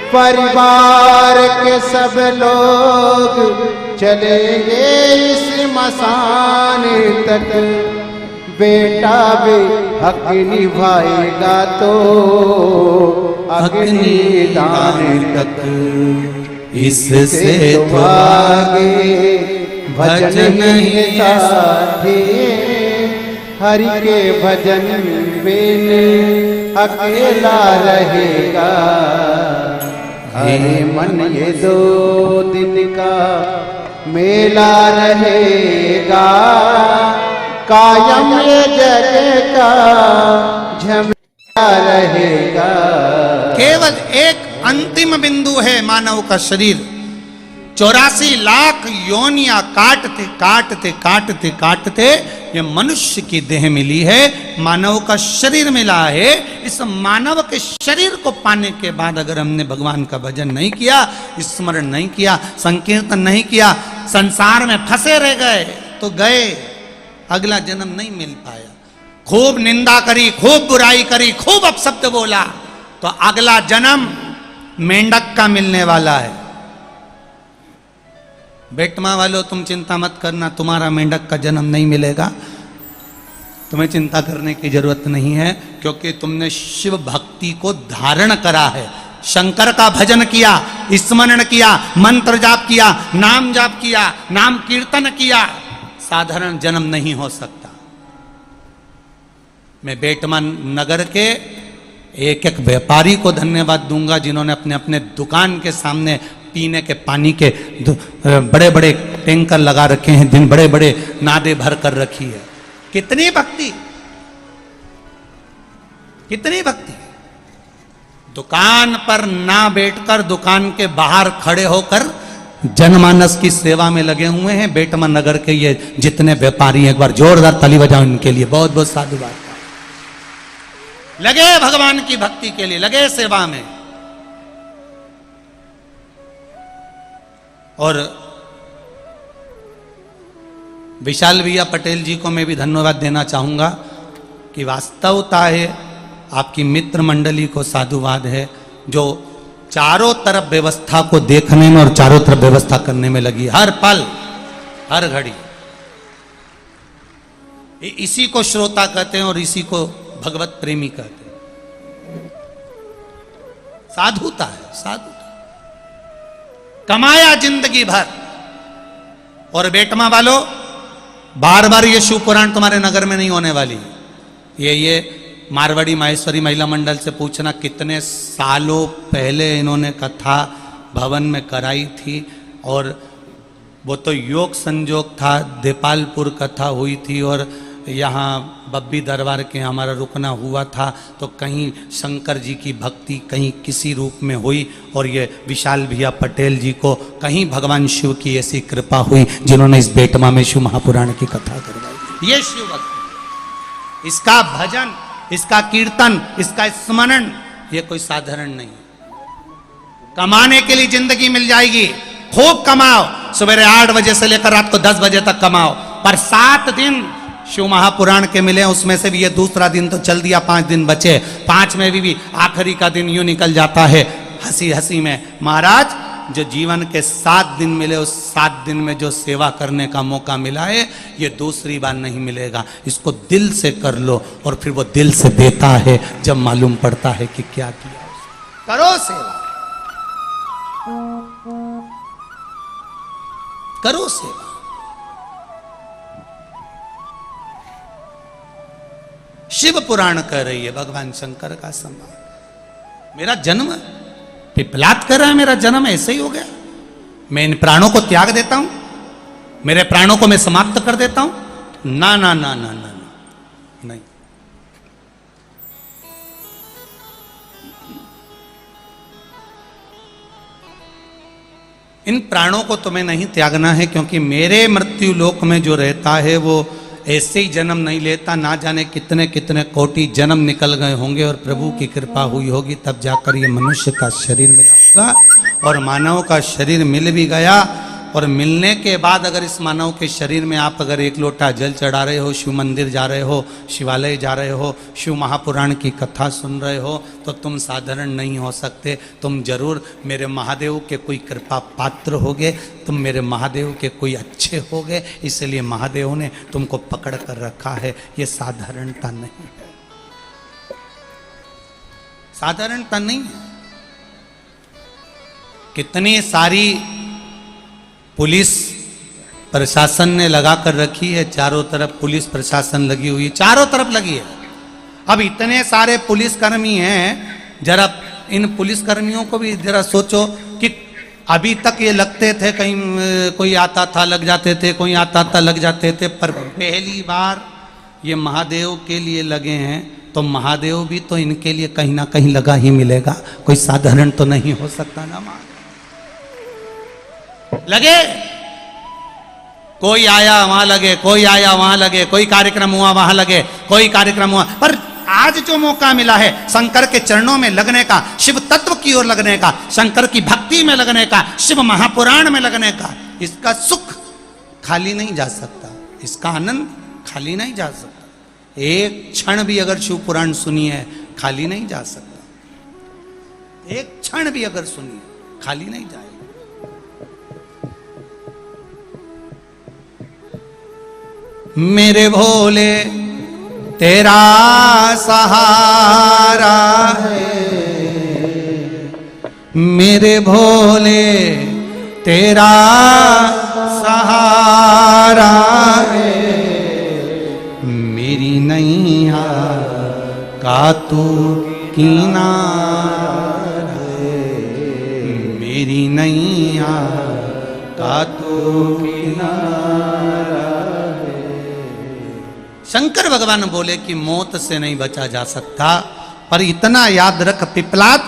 परिवार के सब लोग चलेंगे इस मसान तक, बेटा भी हक निभाएगा तो अग्नि दान तक। इससे तो आगे भजन ही साथी, हरि के भजन बिन अकेला रहेगा। हरे मन ये 2 दिन का मेला रहेगा, कायम ये जग का झमेला रहेगा। केवल एक अंतिम बिंदु है मानव का शरीर। 84 लाख योनियां काटते काटते काटते काटते ये मनुष्य की देह मिली है, मानव का शरीर मिला है। इस मानव के शरीर को पाने के बाद अगर हमने भगवान का भजन नहीं किया, स्मरण नहीं किया, संकीर्तन नहीं किया, संसार में फंसे रह गए तो गए, अगला जन्म नहीं मिल पाया। खूब निंदा करी, खूब बुराई करी, खूब अपशब्द बोला तो अगला जन्म मेंढक का मिलने वाला है। बेटमा वालों, तुम चिंता मत करना, तुम्हारा मेंढक का जन्म नहीं मिलेगा। तुम्हें चिंता करने की जरूरत नहीं है, क्योंकि तुमने शिव भक्ति को धारण करा है। शंकर का भजन किया, स्मरण किया, मंत्र जाप किया, नाम जाप किया, नाम कीर्तन किया, साधारण जन्म नहीं हो सकता। मैं बेटमा नगर के एक एक व्यापारी को धन्यवाद दूंगा जिन्होंने अपने अपने दुकान के सामने पीने के पानी के बड़े बड़े टैंकर लगा रखे हैं, दिन बड़े बड़े नादे भर कर रखी है। कितनी भक्ति, कितनी भक्ति। दुकान पर ना बैठकर दुकान के बाहर खड़े होकर जनमानस की सेवा में लगे हुए हैं बेटमा नगर के ये जितने व्यापारी हैं। एक बार जोरदार ताली बजाओ इनके लिए, बहुत बहुत साधुवाद। लगे भगवान की भक्ति के लिए, लगे सेवा में। और विशाल भैया पटेल जी को मैं भी धन्यवाद देना चाहूंगा कि वास्तवता है आपकी मित्र मंडली को साधुवाद है जो चारों तरफ व्यवस्था को देखने में और चारों तरफ व्यवस्था करने में लगी, हर पल हर घड़ी। इसी को श्रोता कहते हैं और इसी को भगवत प्रेमी कहते हैं। साधुता है, साधुता। कमाया जिंदगी भर। और बेटमा वालों, बार बार ये शिव पुराण तुम्हारे नगर में नहीं होने वाली। ये मारवाड़ी माहेश्वरी महिला मंडल से पूछना कितने सालों पहले इन्होंने कथा भवन में कराई थी, और वो तो योग संजोग था, देपालपुर कथा हुई थी और यहाँ बब्बी दरबार के हमारा रुकना हुआ था, तो कहीं शंकर जी की भक्ति कहीं किसी रूप में हुई, और ये विशाल भैया पटेल जी को कहीं भगवान शिव की ऐसी कृपा हुई जिन्होंने इस बेटमा में शिव महापुराण की कथा करवाई। ये शिव भक्ति, इसका भजन, इसका कीर्तन, इसका स्मरण, ये कोई साधारण नहीं। कमाने के लिए जिंदगी मिल जाएगी, खूब कमाओ, सवेरे 8 बजे से लेकर रात को 10 बजे तक कमाओ, पर 7 दिन शिव महापुराण के मिले, उसमें से भी ये दूसरा दिन तो चल दिया, 5 दिन बचे, 5 में भी आखिरी का दिन यूं निकल जाता है हंसी हंसी में। महाराज, जो जीवन के 7 दिन मिले, उस 7 दिन में जो सेवा करने का मौका मिला है, ये दूसरी बार नहीं मिलेगा। इसको दिल से कर लो, और फिर वो दिल से देता है जब मालूम पड़ता है कि क्या किया। करो सेवा, करो सेवा। शिव पुराण कह रही है, भगवान शंकर का संवाद। मेरा जन्म पिपलाद कर रहा है, मेरा जन्म ऐसे ही हो गया, मैं इन प्राणों को त्याग देता हूं, मेरे प्राणों को मैं समाप्त कर देता हूं? ना ना ना ना ना, ना नहीं। इन प्राणों को तुम्हें नहीं त्यागना है, क्योंकि मेरे मृत्यु लोक में जो रहता है वो ऐसे ही जन्म नहीं लेता, ना जाने कितने कितने कोटि जन्म निकल गए होंगे और प्रभु की कृपा हुई होगी तब जाकर ये मनुष्य का शरीर मिला होगा। और मानव का शरीर मिल भी गया, और मिलने के बाद अगर इस मानव के शरीर में आप अगर एक लोटा जल चढ़ा रहे हो, शिव मंदिर जा रहे हो, शिवालय जा रहे हो, शिव महापुराण की कथा सुन रहे हो, तो तुम साधारण नहीं हो सकते, तुम जरूर मेरे महादेव के कोई कृपा पात्र होगे, तुम मेरे महादेव के कोई अच्छे होगे, इसलिए महादेव ने तुमको पकड़ कर रखा है। ये साधारणता नहीं है, साधारणता नहीं है। कितनी सारी पुलिस प्रशासन ने लगा कर रखी है, चारों तरफ पुलिस प्रशासन लगी हुई है, चारों तरफ लगी है। अब इतने सारे पुलिसकर्मी हैं, जरा इन पुलिसकर्मियों को भी जरा सोचो कि अभी तक ये लगते थे कहीं कोई आता था लग जाते थे, कोई आता था लग जाते थे, पर पहली बार ये महादेव के लिए लगे हैं, तो महादेव भी तो इनके लिए कहीं ना कहीं लगा ही मिलेगा, कोई साधारण तो नहीं हो सकता ना। लगे, कोई आया वहां लगे, कोई आया वहां लगे, कोई कार्यक्रम हुआ वहां लगे, कोई कार्यक्रम हुआ। पर आज जो मौका मिला है शंकर के चरणों में लगने का, शिव तत्व की ओर लगने का, शंकर की भक्ति में लगने का, शिव महापुराण में लगने का, इसका सुख खाली नहीं जा सकता, इसका आनंद खाली नहीं जा सकता। एक क्षण भी अगर शिव पुराण सुनिए खाली नहीं जा सकता, एक क्षण भी अगर सुनिए खाली नहीं जाएगा। मेरे भोले तेरा सहारा है, मेरे भोले तेरा सहारा है, मेरी नैया का तू किनारा है, मेरी नैया का तू किनारा। शंकर भगवान बोले कि मौत से नहीं बचा जा सकता, पर इतना याद रख पिपलाद,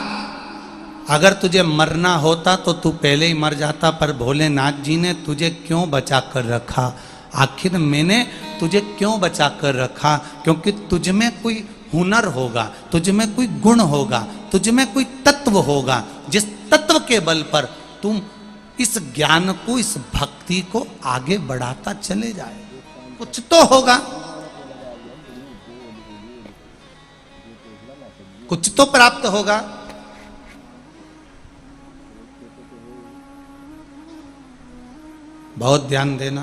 अगर तुझे मरना होता तो तू पहले ही मर जाता, पर भोलेनाथ जी ने तुझे क्यों बचा कर रखा? आखिर मैंने तुझे क्यों बचा कर रखा? क्योंकि तुझ में कोई हुनर होगा, तुझ में कोई गुण होगा, तुझ में कोई तत्व होगा, जिस तत्व के बल पर तुम इस ज्ञान को, इस भक्ति को आगे बढ़ाता चले जाए। कुछ तो होगा, कुछ तो प्राप्त होगा। बहुत ध्यान देना,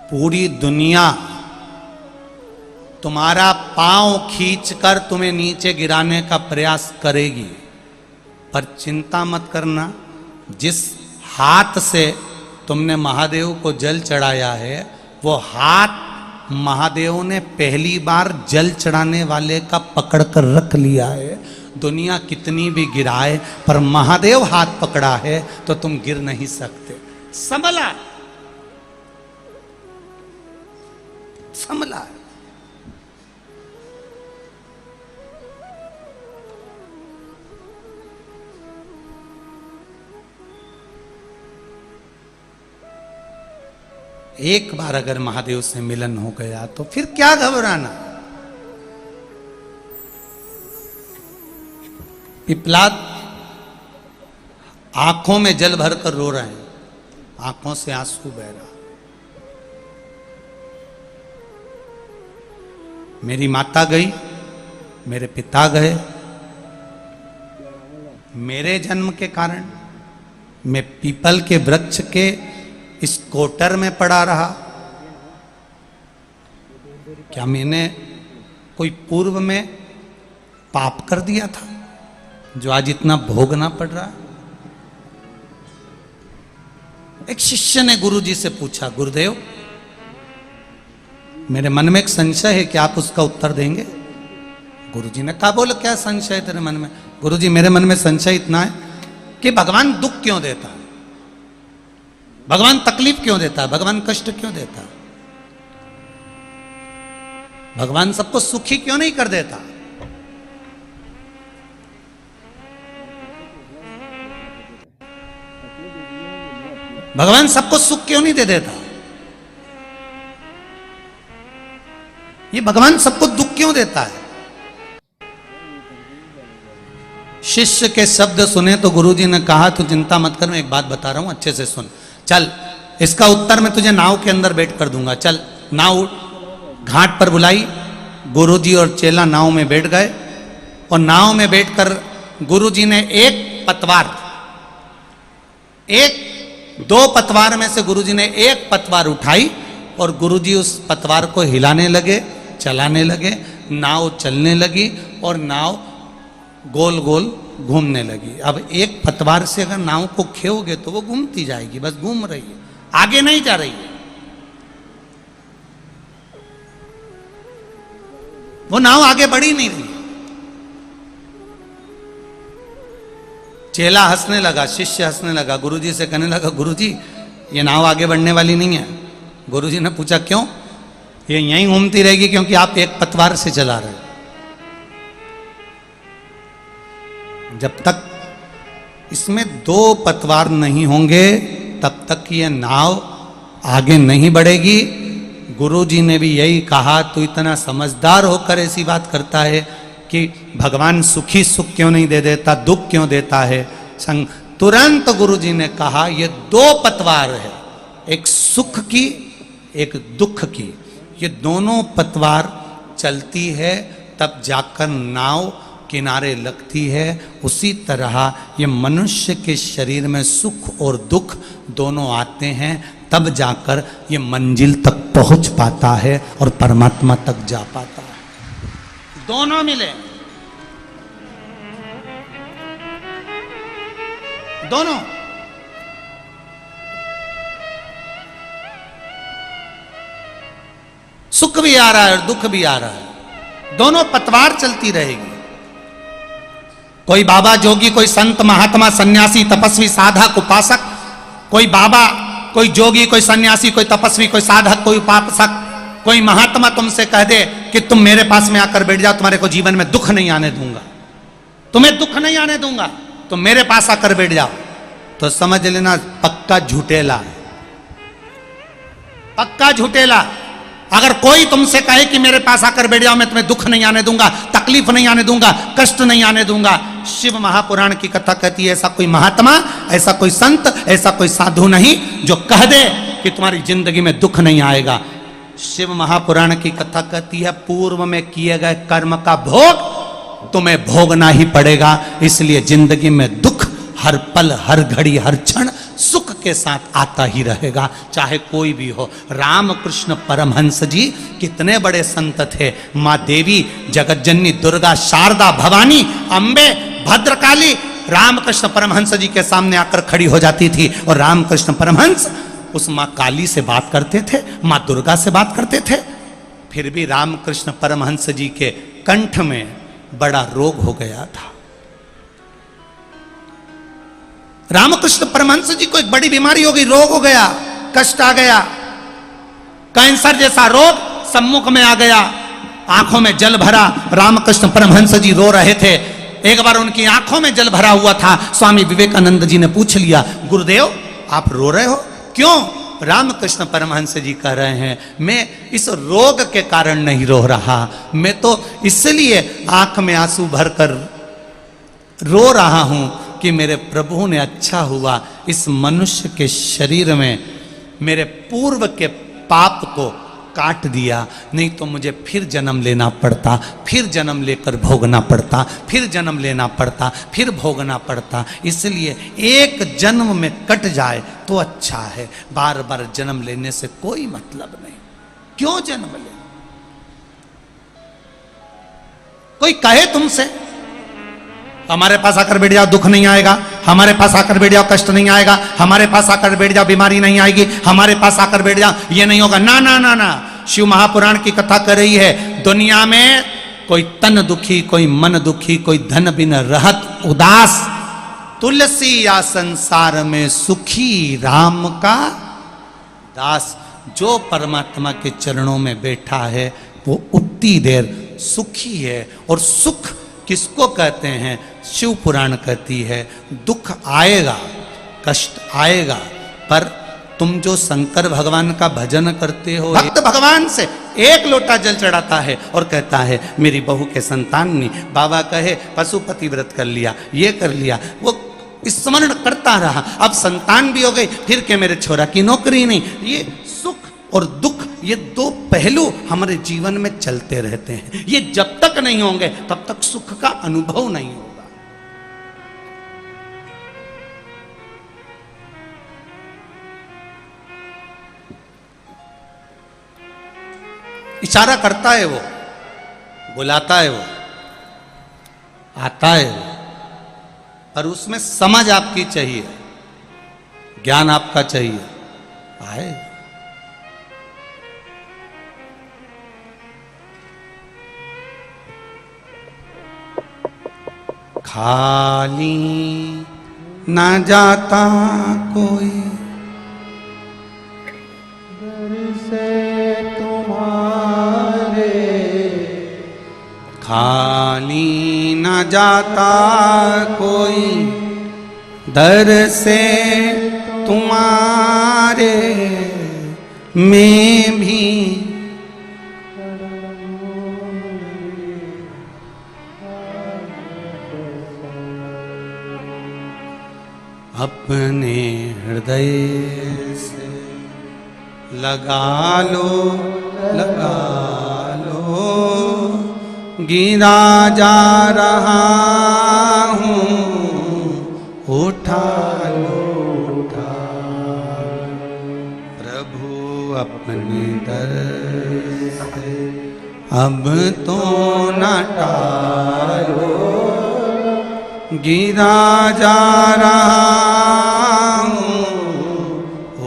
पूरी दुनिया तुम्हारा पांव खींचकर तुम्हें नीचे गिराने का प्रयास करेगी, पर चिंता मत करना, जिस हाथ से तुमने महादेव को जल चढ़ाया है वो हाथ महादेव ने पहली बार जल चढ़ाने वाले का पकड़ कर रख लिया है। दुनिया कितनी भी गिराए, पर महादेव हाथ पकड़ा है तो तुम गिर नहीं सकते। संभला, संभला। एक बार अगर महादेव से मिलन हो गया तो फिर क्या घबराना। पिपलाद आंखों में जल भरकर रो रहे हैं, आंखों से आंसू बह रहा। मेरी माता गई, मेरे पिता गए, मेरे जन्म के कारण मैं पीपल के वृक्ष के इस कोटर में पड़ा रहा। क्या मैंने कोई पूर्व में पाप कर दिया था जो आज इतना भोगना पड़ रहा? एक शिष्य ने गुरुजी से पूछा, गुरुदेव मेरे मन में एक संशय है, क्या आप उसका उत्तर देंगे? गुरुजी ने कहा, बोल क्या संशय है तेरे मन में? गुरुजी मेरे मन में संशय इतना है कि भगवान दुख क्यों देता है, भगवान तकलीफ क्यों देता है, भगवान कष्ट क्यों देता है, भगवान सबको सुखी क्यों नहीं कर देता? भगवान सबको सुख क्यों नहीं दे देता? ये भगवान सबको दुख क्यों देता है? शिष्य के शब्द सुने तो गुरुजी ने कहा, तू चिंता मत कर, मैं एक बात बता रहा हूं, अच्छे से सुन। चल, इसका उत्तर मैं तुझे नाव के अंदर बैठ कर दूंगा। चल, नाव घाट पर बुलाई। गुरुजी और चेला नाव में बैठ गए और नाव में बैठकर गुरुजी ने दो पतवार में से गुरुजी ने एक पतवार उठाई और गुरुजी उस पतवार को हिलाने लगे, चलाने लगे। नाव चलने लगी और नाव गोल गोल घूमने लगी। अब एक पतवार से अगर नाव को खेओगे तो वो घूमती जाएगी, बस घूम रही है, आगे नहीं जा रही है। वो नाव आगे बढ़ी नहीं रही। चेला हंसने लगा, शिष्य हंसने लगा, गुरुजी से कहने लगा, गुरुजी ये नाव आगे बढ़ने वाली नहीं है। गुरुजी ने पूछा, क्यों? ये यहीं घूमती रहेगी क्योंकि आप एक पतवार से चला रहे हो। जब तक इसमें दो पतवार नहीं होंगे तब तक ये नाव आगे नहीं बढ़ेगी। गुरुजी ने भी यही कहा, तू इतना समझदार होकर ऐसी बात करता है कि भगवान सुखी सुख क्यों नहीं दे देता, दुख क्यों देता है? तुरंत गुरुजी ने कहा, ये दो पतवार है, एक सुख की एक दुख की। ये दोनों पतवार चलती है तब जाकर नाव किनारे लगती है। उसी तरह ये मनुष्य के शरीर में सुख और दुख दोनों आते हैं, तब जाकर ये मंजिल तक पहुंच पाता है और परमात्मा तक जा पाता है। दोनों मिले, दोनों। सुख भी आ रहा है और दुख भी आ रहा है, दोनों पतवार चलती रहेगी। कोई बाबा जोगी, कोई संत महात्मा, सन्यासी, तपस्वी, साधक, उपासक, कोई बाबा, कोई जोगी, कोई सन्यासी, कोई तपस्वी, कोई साधक, कोई उपासक, कोई महात्मा तुमसे कह दे कि तुम मेरे पास में आकर बैठ जाओ, तुम्हारे को जीवन में दुख नहीं आने दूंगा, तुम्हें दुख नहीं आने दूंगा, तुम मेरे पास आकर बैठ जाओ, तो समझ लेना पक्का झूठेला है, पक्का झूठेला। अगर कोई तुमसे कहे कि मेरे पास आकर बैठ जाओ, मैं तुम्हें दुख नहीं आने दूंगा, तकलीफ नहीं आने दूंगा, कष्ट नहीं आने दूंगा, शिव महापुराण की कथा कहती है ऐसा कोई महात्मा, ऐसा कोई संत, ऐसा कोई साधु नहीं जो कह दे कि तुम्हारी जिंदगी में दुख नहीं आएगा। शिव महापुराण की कथा कहती है पूर्व में किए गए कर्म का भोग तुम्हें भोगना ही पड़ेगा, इसलिए जिंदगी में दुख हर पल, हर घड़ी, हर क्षण सुख के साथ आता ही रहेगा, चाहे कोई भी हो। रामकृष्ण परमहंस जी कितने बड़े संत थे। माँ देवी, जगतजननी दुर्गा, शारदा, भवानी, अंबे, भद्रकाली रामकृष्ण परमहंस जी के सामने आकर खड़ी हो जाती थी और रामकृष्ण परमहंस उस माँ काली से बात करते थे, माँ दुर्गा से बात करते थे। फिर भी रामकृष्ण परमहंस जी के कंठ में बड़ा रोग हो गया था। रामकृष्ण परमहंस जी को एक बड़ी बीमारी हो गई, रोग हो गया, कष्ट आ गया, कैंसर जैसा रोग सम्मुख में आ गया, आंखों में जल भरा। रामकृष्ण परमहंस जी रो रहे थे। एक बार उनकी आंखों में जल भरा हुआ था। स्वामी विवेकानंद जी ने पूछ लिया, गुरुदेव आप रो रहे हो, क्यों? रामकृष्ण परमहंस जी कह रहे हैं, मैं इस रोग के कारण नहीं रो रहा, मैं तो इसलिए आंख में आंसू भरकर रो रहा हूं कि मेरे प्रभु ने अच्छा हुआ इस मनुष्य के शरीर में मेरे पूर्व के पाप को काट दिया, नहीं तो मुझे फिर जन्म लेना पड़ता, फिर जन्म लेकर भोगना पड़ता, फिर जन्म लेना पड़ता, फिर भोगना पड़ता। इसलिए एक जन्म में कट जाए तो अच्छा है, बार बार जन्म लेने से कोई मतलब नहीं। क्यों जन्म ले? कोई कहे तुमसे हमारे पास आकर बैठ जाओ दुख नहीं आएगा, हमारे पास आकर बैठ जाओ कष्ट नहीं आएगा, हमारे पास आकर बैठ जाओ बीमारी नहीं आएगी, हमारे पास आकर बैठ जाओ ये नहीं होगा, ना ना ना ना। शिव महापुराण की कथा कर रही है, दुनिया में कोई तन दुखी, कोई मन दुखी, कोई धन बिन रहत उदास, तुलसी या संसार में सुखी राम का दास। जो परमात्मा के चरणों में बैठा है वो उतनी देर सुखी है। और सुख किसको कहते हैं? शिव पुराण कहती है दुख आएगा, कष्ट आएगा, पर तुम जो शंकर भगवान का भजन करते हो, भक्त भगवान से एक लोटा जल चढ़ाता है और कहता है मेरी बहू के संतान नहीं, बाबा कहे पशुपति व्रत कर लिया, ये कर लिया, वो स्मरण करता रहा, अब संतान भी हो गई, फिर के मेरे छोरा की नौकरी नहीं। ये सुख और दुख, ये दो पहलू हमारे जीवन में चलते रहते हैं। ये जब तक नहीं होंगे तब तक सुख का अनुभव नहीं होगा। इशारा करता है वो, बुलाता है वो, आता है वो, पर उसमें समझ आपकी चाहिए, ज्ञान आपका चाहिए। आए खाली ना जाता कोई दर से तुम्हारे, खाली ना जाता कोई दर से तुम्हारे, मैं भी अपने हृदय से लगा लो, लगा लो, गिरा जा रहा हूँ, उठा लो, उठा लो। प्रभु अपने दर से अब तो न टालो, गिरा जा रहा हूँ,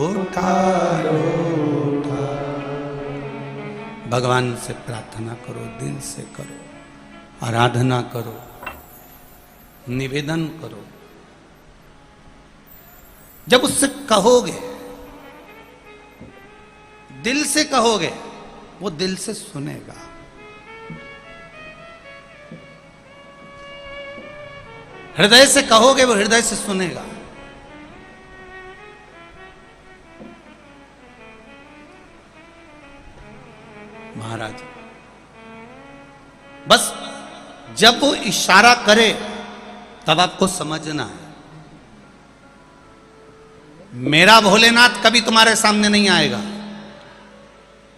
उठा लो, उठा। भगवान से प्रार्थना करो, दिल से करो, आराधना करो, निवेदन करो। जब उससे कहोगे, दिल से कहोगे, वो दिल से सुनेगा। हृदय से कहोगे, वो हृदय से सुनेगा। महाराज बस जब वो इशारा करे तब आपको समझना है, मेरा भोलेनाथ कभी तुम्हारे सामने नहीं आएगा,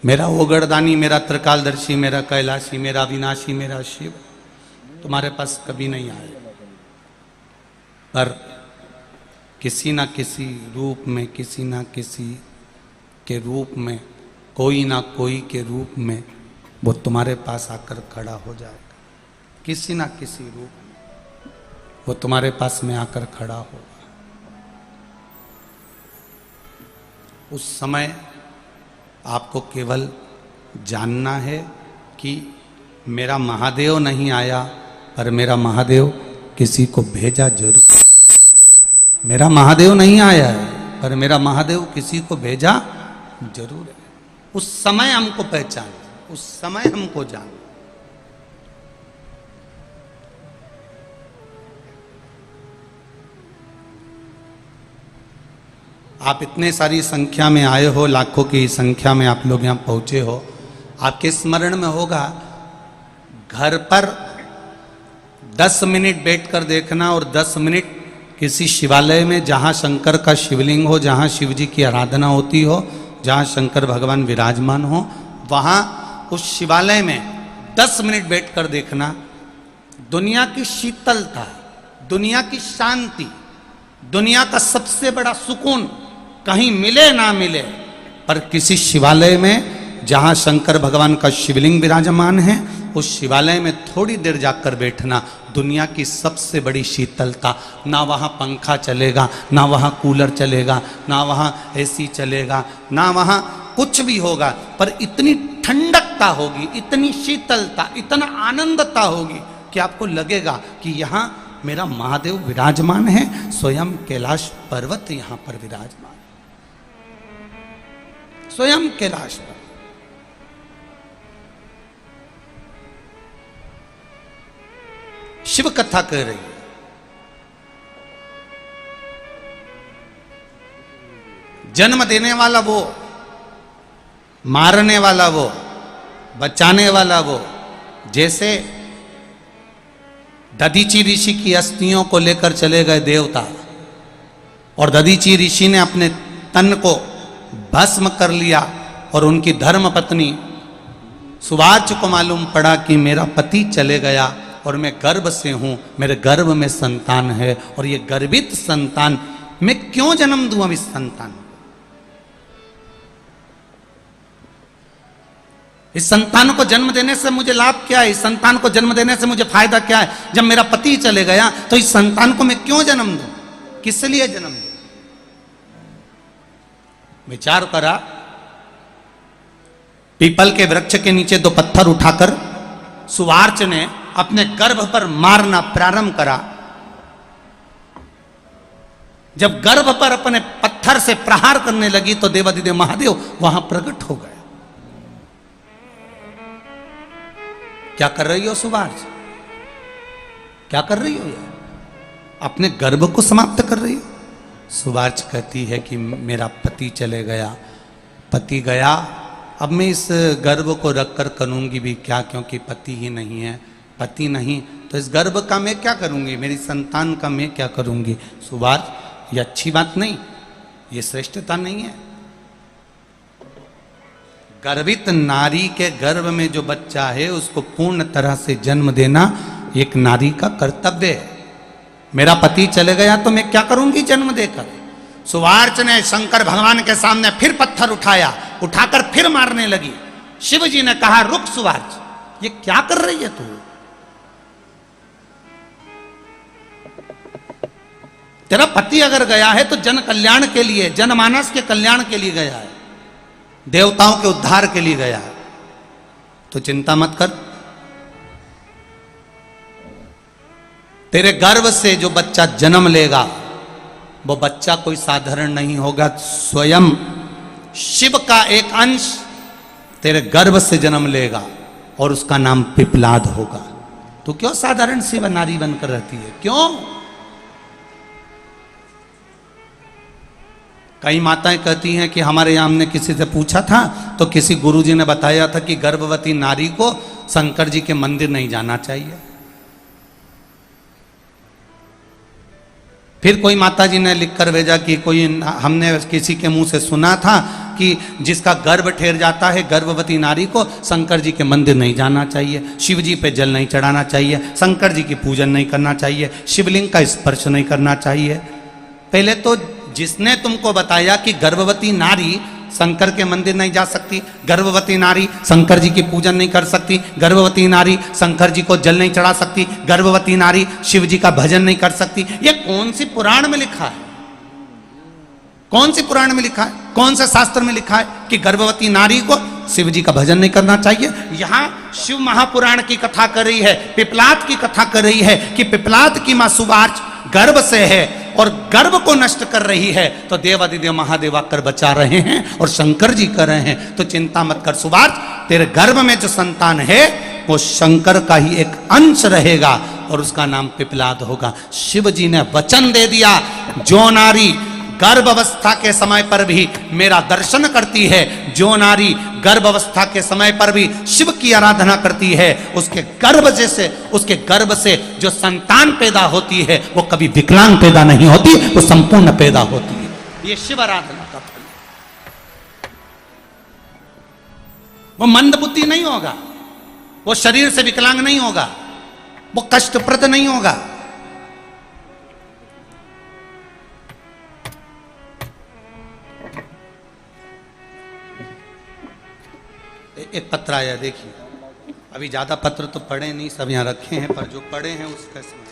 मेरा ओगड़दानी, मेरा त्रिकालदर्शी, मेरा कैलाशी, मेरा अविनाशी, मेरा शिव तुम्हारे पास कभी नहीं आएगा। पर किसी ना किसी रूप में, किसी ना किसी के रूप में, कोई ना कोई के रूप में वो तुम्हारे पास आकर खड़ा हो जाएगा। किसी ना किसी रूप में वो तुम्हारे पास में आकर खड़ा होगा। उस समय आपको केवल जानना है कि मेरा महादेव नहीं आया, पर मेरा महादेव किसी को भेजा जरूर। मेरा महादेव नहीं आया है, पर मेरा महादेव किसी को भेजा जरूर है। उस समय हमको पहचान, उस समय हमको जान। आप इतने सारी संख्या में आए हो, लाखों की संख्या में आप लोग यहाँ पहुंचे हो। आपके स्मरण में होगा, घर पर 10 मिनट बैठकर देखना और 10 मिनट किसी शिवालय में, जहाँ शंकर का शिवलिंग हो, जहाँ शिव जी की आराधना होती हो, जहाँ शंकर भगवान विराजमान हो, वहाँ उस शिवालय में 10 मिनट बैठकर देखना। दुनिया की शीतलता, दुनिया की शांति, दुनिया का सबसे बड़ा सुकून कहीं मिले ना मिले, पर किसी शिवालय में जहाँ शंकर भगवान का शिवलिंग विराजमान है, उस शिवालय में थोड़ी देर जाकर बैठना। दुनिया की सबसे बड़ी शीतलता, ना वहाँ पंखा चलेगा, ना वहाँ कूलर चलेगा, ना वहाँ एसी चलेगा, ना वहाँ कुछ भी होगा, पर इतनी ठंडक ठंडकता होगी, इतनी शीतलता, इतना आनंदता होगी कि आपको लगेगा कि यहाँ मेरा महादेव विराजमान है, स्वयं कैलाश पर्वत यहां पर विराजमान, स्वयं कैलाश पर्वत। शिव कथा कह रही है, जन्म देने वाला वो, मारने वाला वो, बचाने वाला वो। जैसे दधीची ऋषि की अस्थियों को लेकर चले गए देवता और दधीची ऋषि ने अपने तन को भस्म कर लिया और उनकी धर्म पत्नी सुवार्च को मालूम पड़ा कि मेरा पति चले गया और मैं गर्भ से हूं, मेरे गर्भ में संतान है और ये गर्भित संतान मैं क्यों जन्म दूं अब इस संतान को? इस संतान को जन्म देने से मुझे लाभ क्या है? इस संतान को जन्म देने से मुझे फायदा क्या है? जब मेरा पति चले गया तो इस संतान को मैं क्यों जन्म दूं? किस लिए जन्म दूं? विचार करा, पीपल के वृक्ष के नीचे 2 पत्थर उठाकर सुवार्च ने अपने गर्भ पर मारना प्रारंभ करा। जब गर्भ पर अपने पत्थर से प्रहार करने लगी तो देवाधिदेव महादेव वहां प्रकट हो गए। क्या कर रही हो सुवार्च? क्या कर रही हो यार? अपने गर्भ को समाप्त कर रही हो? सुवार्च कहती है कि मेरा पति चले गया, पति गया, अब मैं इस गर्भ को रखकर करूंगी भी क्या, क्योंकि पति ही नहीं है। पति नहीं तो इस गर्भ का मैं क्या करूंगी, मेरी संतान का मैं क्या करूंगी? सुवार्च, ये अच्छी बात नहीं, ये श्रेष्ठता नहीं है। गर्भित नारी के गर्भ में जो बच्चा है उसको पूर्ण तरह से जन्म देना एक नारी का कर्तव्य है। मेरा पति चले गया तो मैं क्या करूंगी जन्म देकर? सुवार्च ने शंकर भगवान के सामने फिर पत्थर उठाया, उठाकर फिर मारने लगी। शिव जी ने कहा, रुक सुवार्च, ये क्या कर रही है तू? तेरा पति अगर गया है तो जन कल्याण के लिए, जनमानस के कल्याण के लिए गया है, देवताओं के उद्धार के लिए गया है, तो चिंता मत कर। तेरे गर्भ से जो बच्चा जन्म लेगा वो बच्चा कोई साधारण नहीं होगा, स्वयं शिव का एक अंश तेरे गर्भ से जन्म लेगा और उसका नाम पिपलाद होगा। तो क्यों साधारण सी नारी बनकर रहती है? क्यों? कई माताएं कहती हैं कि हमारे यहाँ हमने किसी से पूछा था तो किसी गुरुजी ने बताया था कि गर्भवती नारी को शंकर जी के मंदिर नहीं जाना चाहिए। फिर कोई माता जी ने लिखकर भेजा कि कोई, हमने किसी के मुंह से सुना था कि जिसका गर्भ ठहर जाता है गर्भवती नारी को शंकर जी के मंदिर नहीं जाना चाहिए, शिव जी पे जल नहीं चढ़ाना चाहिए, शंकर जी की पूजन नहीं करना चाहिए, शिवलिंग का स्पर्श नहीं करना चाहिए। पहले तो जिसने तुमको बताया कि गर्भवती नारी शंकर के मंदिर नहीं जा सकती, गर्भवती नारी शंकर जी की पूजन नहीं कर सकती, गर्भवती नारी शंकर जी को जल नहीं चढ़ा सकती, गर्भवती नारी शिव जी का भजन नहीं कर सकती, ये कौन सी पुराण में लिखा है? कौन सी पुराण में लिखा है? कौन से शास्त्र में लिखा है कि गर्भवती नारी को शिव जी का भजन नहीं करना चाहिए? यहां शिव महापुराण की कथा कर रही है, पिपलाद की कथा कर रही है कि पिपलाद की मां सुवार्च गर्भ से है और गर्भ को नष्ट कर रही है, तो देवादिदेव महादेव आकर बचा रहे हैं और शंकर जी कर रहे हैं। तो चिंता मत कर सुवार्च, तेरे गर्भ में जो संतान है वो शंकर का ही एक अंश रहेगा और उसका नाम पिपलाद होगा। शिव जी ने वचन दे दिया, जो नारी गर्भ अवस्था के समय पर भी मेरा दर्शन करती है, जो नारी गर्भ अवस्था के समय पर भी शिव की आराधना करती है, उसके गर्भ से जो संतान पैदा होती है वो कभी विकलांग पैदा नहीं होती, वो संपूर्ण पैदा होती है। ये शिव आराधना का फल। वो मंदबुद्धि नहीं होगा, वो शरीर से विकलांग नहीं होगा, वो कष्टप्रद नहीं होगा। एक पत्र आया, देखिए, अभी ज्यादा पत्र तो पढ़े नहीं, सब यहां रखे हैं, पर जो पढ़े हैं उसका समय।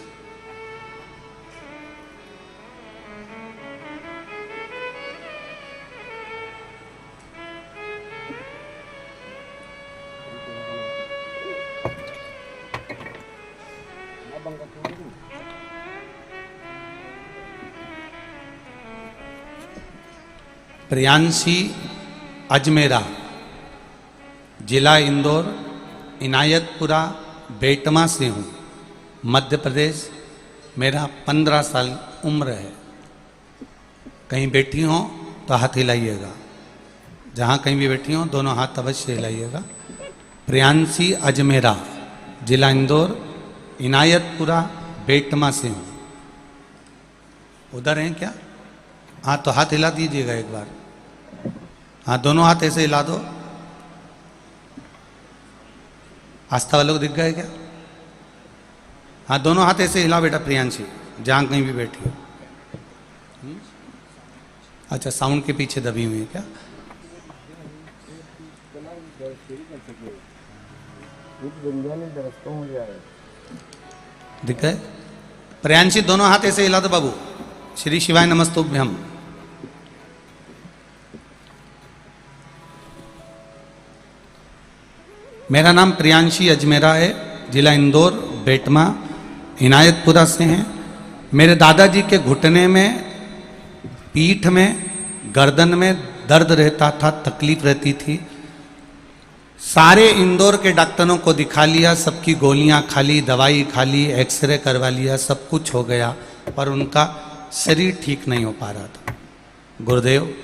प्रियांशी अजमेरा, जिला इंदौर, इनायतपुरा बेटमा से हूँ, मध्य प्रदेश। मेरा 15 साल उम्र है। कहीं बैठी हो तो हाथ हिलाइएगा, जहाँ कहीं भी बैठी हो दोनों हाथ अवश्य हिलाइएगा। प्रियांशी अजमेरा, जिला इंदौर, इनायतपुरा बेटमा से हूँ। उधर हैं क्या? हाँ, तो हाथ हिला दीजिएगा एक बार। हाँ, दोनों हाथ ऐसे हिला दो। आस्था वालों को दिख गए क्या? हाँ, दोनों हाथ ऐसे हिला बेटा प्रियांशी, जहाँ कहीं भी बैठी हो। अच्छा, साउंड के पीछे दबी हुई है क्या? दिख गए? प्रियांशी दोनों हाथ ऐसे हिला दो बाबू। श्री शिवाय नमस्तुभ्यम। मेरा नाम प्रियांशी अजमेरा है, जिला इंदौर, बेटमा, इनायतपुरा से हैं। मेरे दादाजी के घुटने में, पीठ में, गर्दन में दर्द रहता था, तकलीफ रहती थी। सारे इंदौर के डॉक्टरों को दिखा लिया, सबकी गोलियां खा ली, दवाई खा ली, एक्सरे करवा लिया, सब कुछ हो गया, पर उनका शरीर ठीक नहीं हो पा रहा था। गुरुदेव,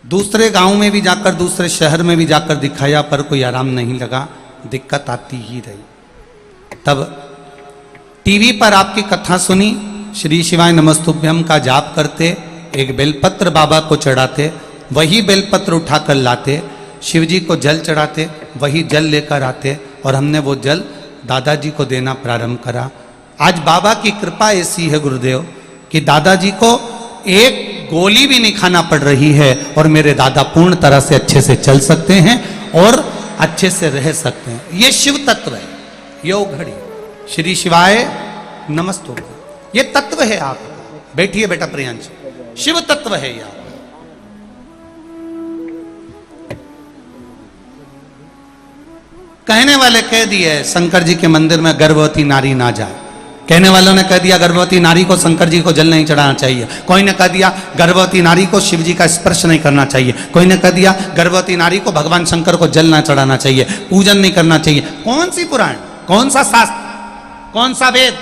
दूसरे गांव में भी जाकर, दूसरे शहर में भी जाकर दिखाया, पर कोई आराम नहीं लगा, दिक्कत आती ही रही। तब टीवी पर आपकी कथा सुनी, श्री शिवाय नमस्तुभ्यम का जाप करते, एक बेलपत्र बाबा को चढ़ाते, वही बेलपत्र उठाकर लाते, शिव जी को जल चढ़ाते, वही जल लेकर आते, और हमने वो जल दादाजी को देना प्रारंभ करा। आज बाबा की कृपा ऐसी है गुरुदेव कि दादाजी को एक गोली भी नहीं खाना पड़ रही है, और मेरे दादा पूर्ण तरह से अच्छे से चल सकते हैं और अच्छे से रह सकते हैं। ये शिव तत्व है, योग घड़ी। श्री शिवाय नमस्तुभ्यम, ये तत्व है। आप बैठिए बेटा प्रियांशी, शिव तत्व है ये। कहने वाले कह दिए शंकर जी के मंदिर में गर्भवती नारी ना जाए। कहने वालों ने कह दिया गर्भवती नारी को शंकर जी को जल नहीं चढ़ाना चाहिए। कोई ने कह दिया गर्भवती नारी को शिव जी का स्पर्श नहीं करना चाहिए। कोई ने कह दिया गर्भवती नारी को भगवान शंकर को जल ना चढ़ाना चाहिए, पूजन नहीं करना चाहिए। कौन सी पुराण, कौन सा शास्त्र, कौन सा वेद,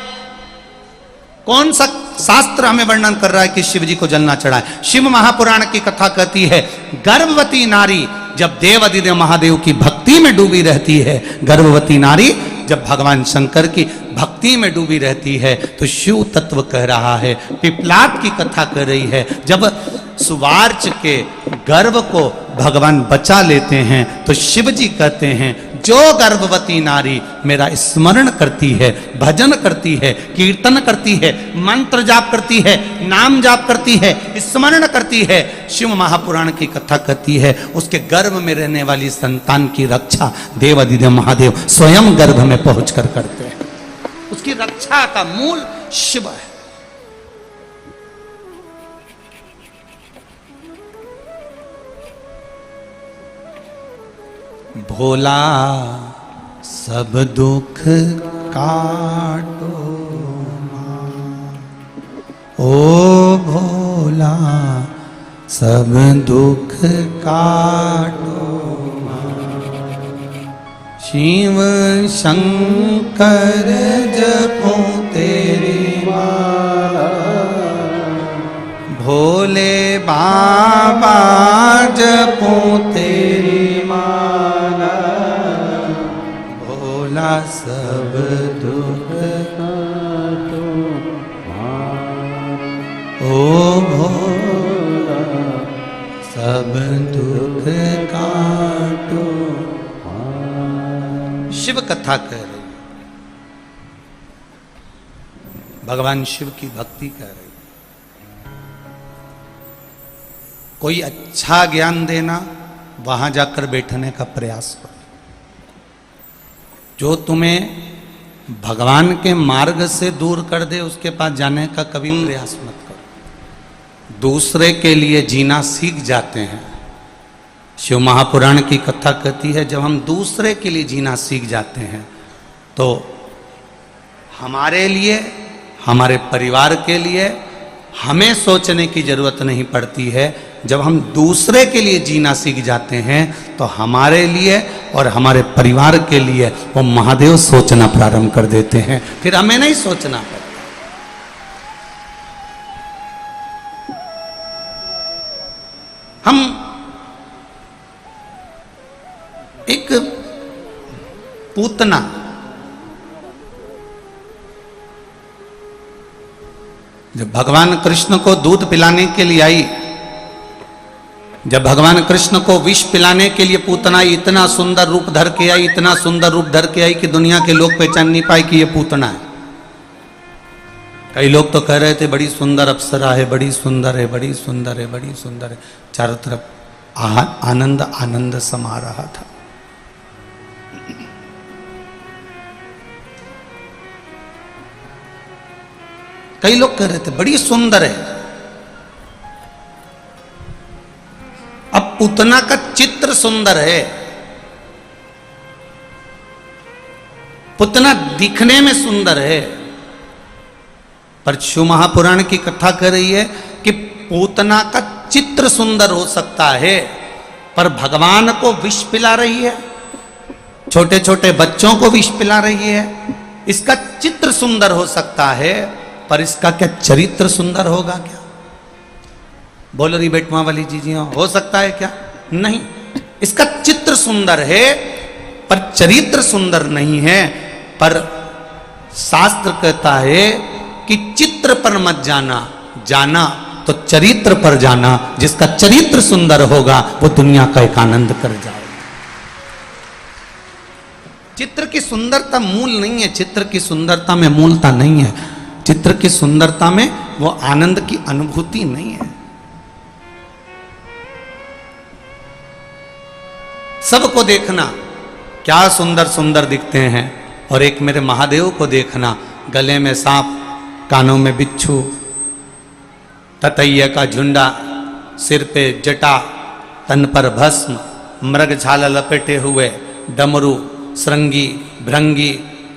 कौन सा शास्त्र हमें वर्णन कर रहा है कि शिव जी को जल ना चढ़ाए? शिव महापुराण की कथा कहती है गर्भवती नारी जब देव अधिदेव महादेव की भक्ति में डूबी रहती है, गर्भवती नारी जब भगवान शंकर की भक्ति में डूबी रहती है, तो शिव तत्व कह रहा है। पिपलाद की कथा कह रही है जब सुवार्च के गर्भ को भगवान बचा लेते हैं, तो शिव जी कहते हैं जो गर्भवती नारी मेरा स्मरण करती है, भजन करती है, कीर्तन करती है, मंत्र जाप करती है, नाम जाप करती है, स्मरण करती है, शिव महापुराण की कथा कहती है, उसके गर्भ में रहने वाली संतान की रक्षा देव अधिदेव महादेव स्वयं गर्भ में पहुंचकर करते हैं। उसकी रक्षा का मूल शिव है। भोला सब दुख काटो ओ भोला सब दुख काटो शिव शंकर जपो तेरी माला भोले बाबा जपो तेरी माला भोला सब दुख काटो ओ भोला सब दुख काटो। शिव कथा कह रही, भगवान शिव की भक्ति कर रही। कोई अच्छा ज्ञान देना, वहां जाकर बैठने का प्रयास करो। जो तुम्हें भगवान के मार्ग से दूर कर दे, उसके पास जाने का कभी प्रयास मत करो। दूसरे के लिए जीना सीख जाते हैं। शिव महापुराण की कथा कहती है जब हम दूसरे के लिए जीना सीख जाते हैं, तो हमारे लिए, हमारे परिवार के लिए, हमें सोचने की जरूरत नहीं पड़ती है। जब हम दूसरे के लिए जीना सीख जाते हैं तो हमारे लिए और हमारे परिवार के लिए वो महादेव सोचना प्रारंभ कर देते हैं, फिर हमें नहीं सोचना पड़ता। हम एक पूतना जब भगवान कृष्ण को दूध पिलाने के लिए आई, जब भगवान कृष्ण को विष पिलाने के लिए पूतना इतना सुंदर रूप धर के आई, इतना सुंदर रूप धर के आई कि दुनिया के लोग पहचान नहीं पाए कि ये पूतना है। कई लोग तो कह रहे थे बड़ी सुंदर अप्सरा है, बड़ी सुंदर है, बड़ी सुंदर है, बड़ी सुंदर है। चारों तरफ आनंद आनंद समा रहा था। कई लोग कह रहे थे बड़ी सुंदर है। अब पूतना का चित्र सुंदर है, पूतना दिखने में सुंदर है, पर शिव महापुराण की कथा कह रही है कि पूतना का चित्र सुंदर हो सकता है, पर भगवान को विष पिला रही है, छोटे छोटे बच्चों को विष पिला रही है। इसका चित्र सुंदर हो सकता है, पर इसका क्या चरित्र सुंदर होगा क्या? बोल रही बेटवा वाली जीजियां, हो सकता है क्या? नहीं। इसका चित्र सुंदर है पर चरित्र सुंदर नहीं है। पर शास्त्र कहता है कि चित्र पर मत जाना, जाना तो चरित्र पर जाना। जिसका चरित्र सुंदर होगा वो दुनिया का एक आनंद कर जाएगा। चित्र की सुंदरता मूल नहीं है, चित्र की सुंदरता में मूलता नहीं है, चित्र की सुंदरता में वो आनंद की अनुभूति नहीं है। सबको देखना क्या सुंदर सुंदर दिखते हैं, और एक मेरे महादेव को देखना, गले में सांप, कानों में बिच्छू, ततैया का झुंडा, सिर पे जटा, तन पर भस्म, मृग छाला लपेटे हुए, डमरू, श्रृंगी, भृंगी,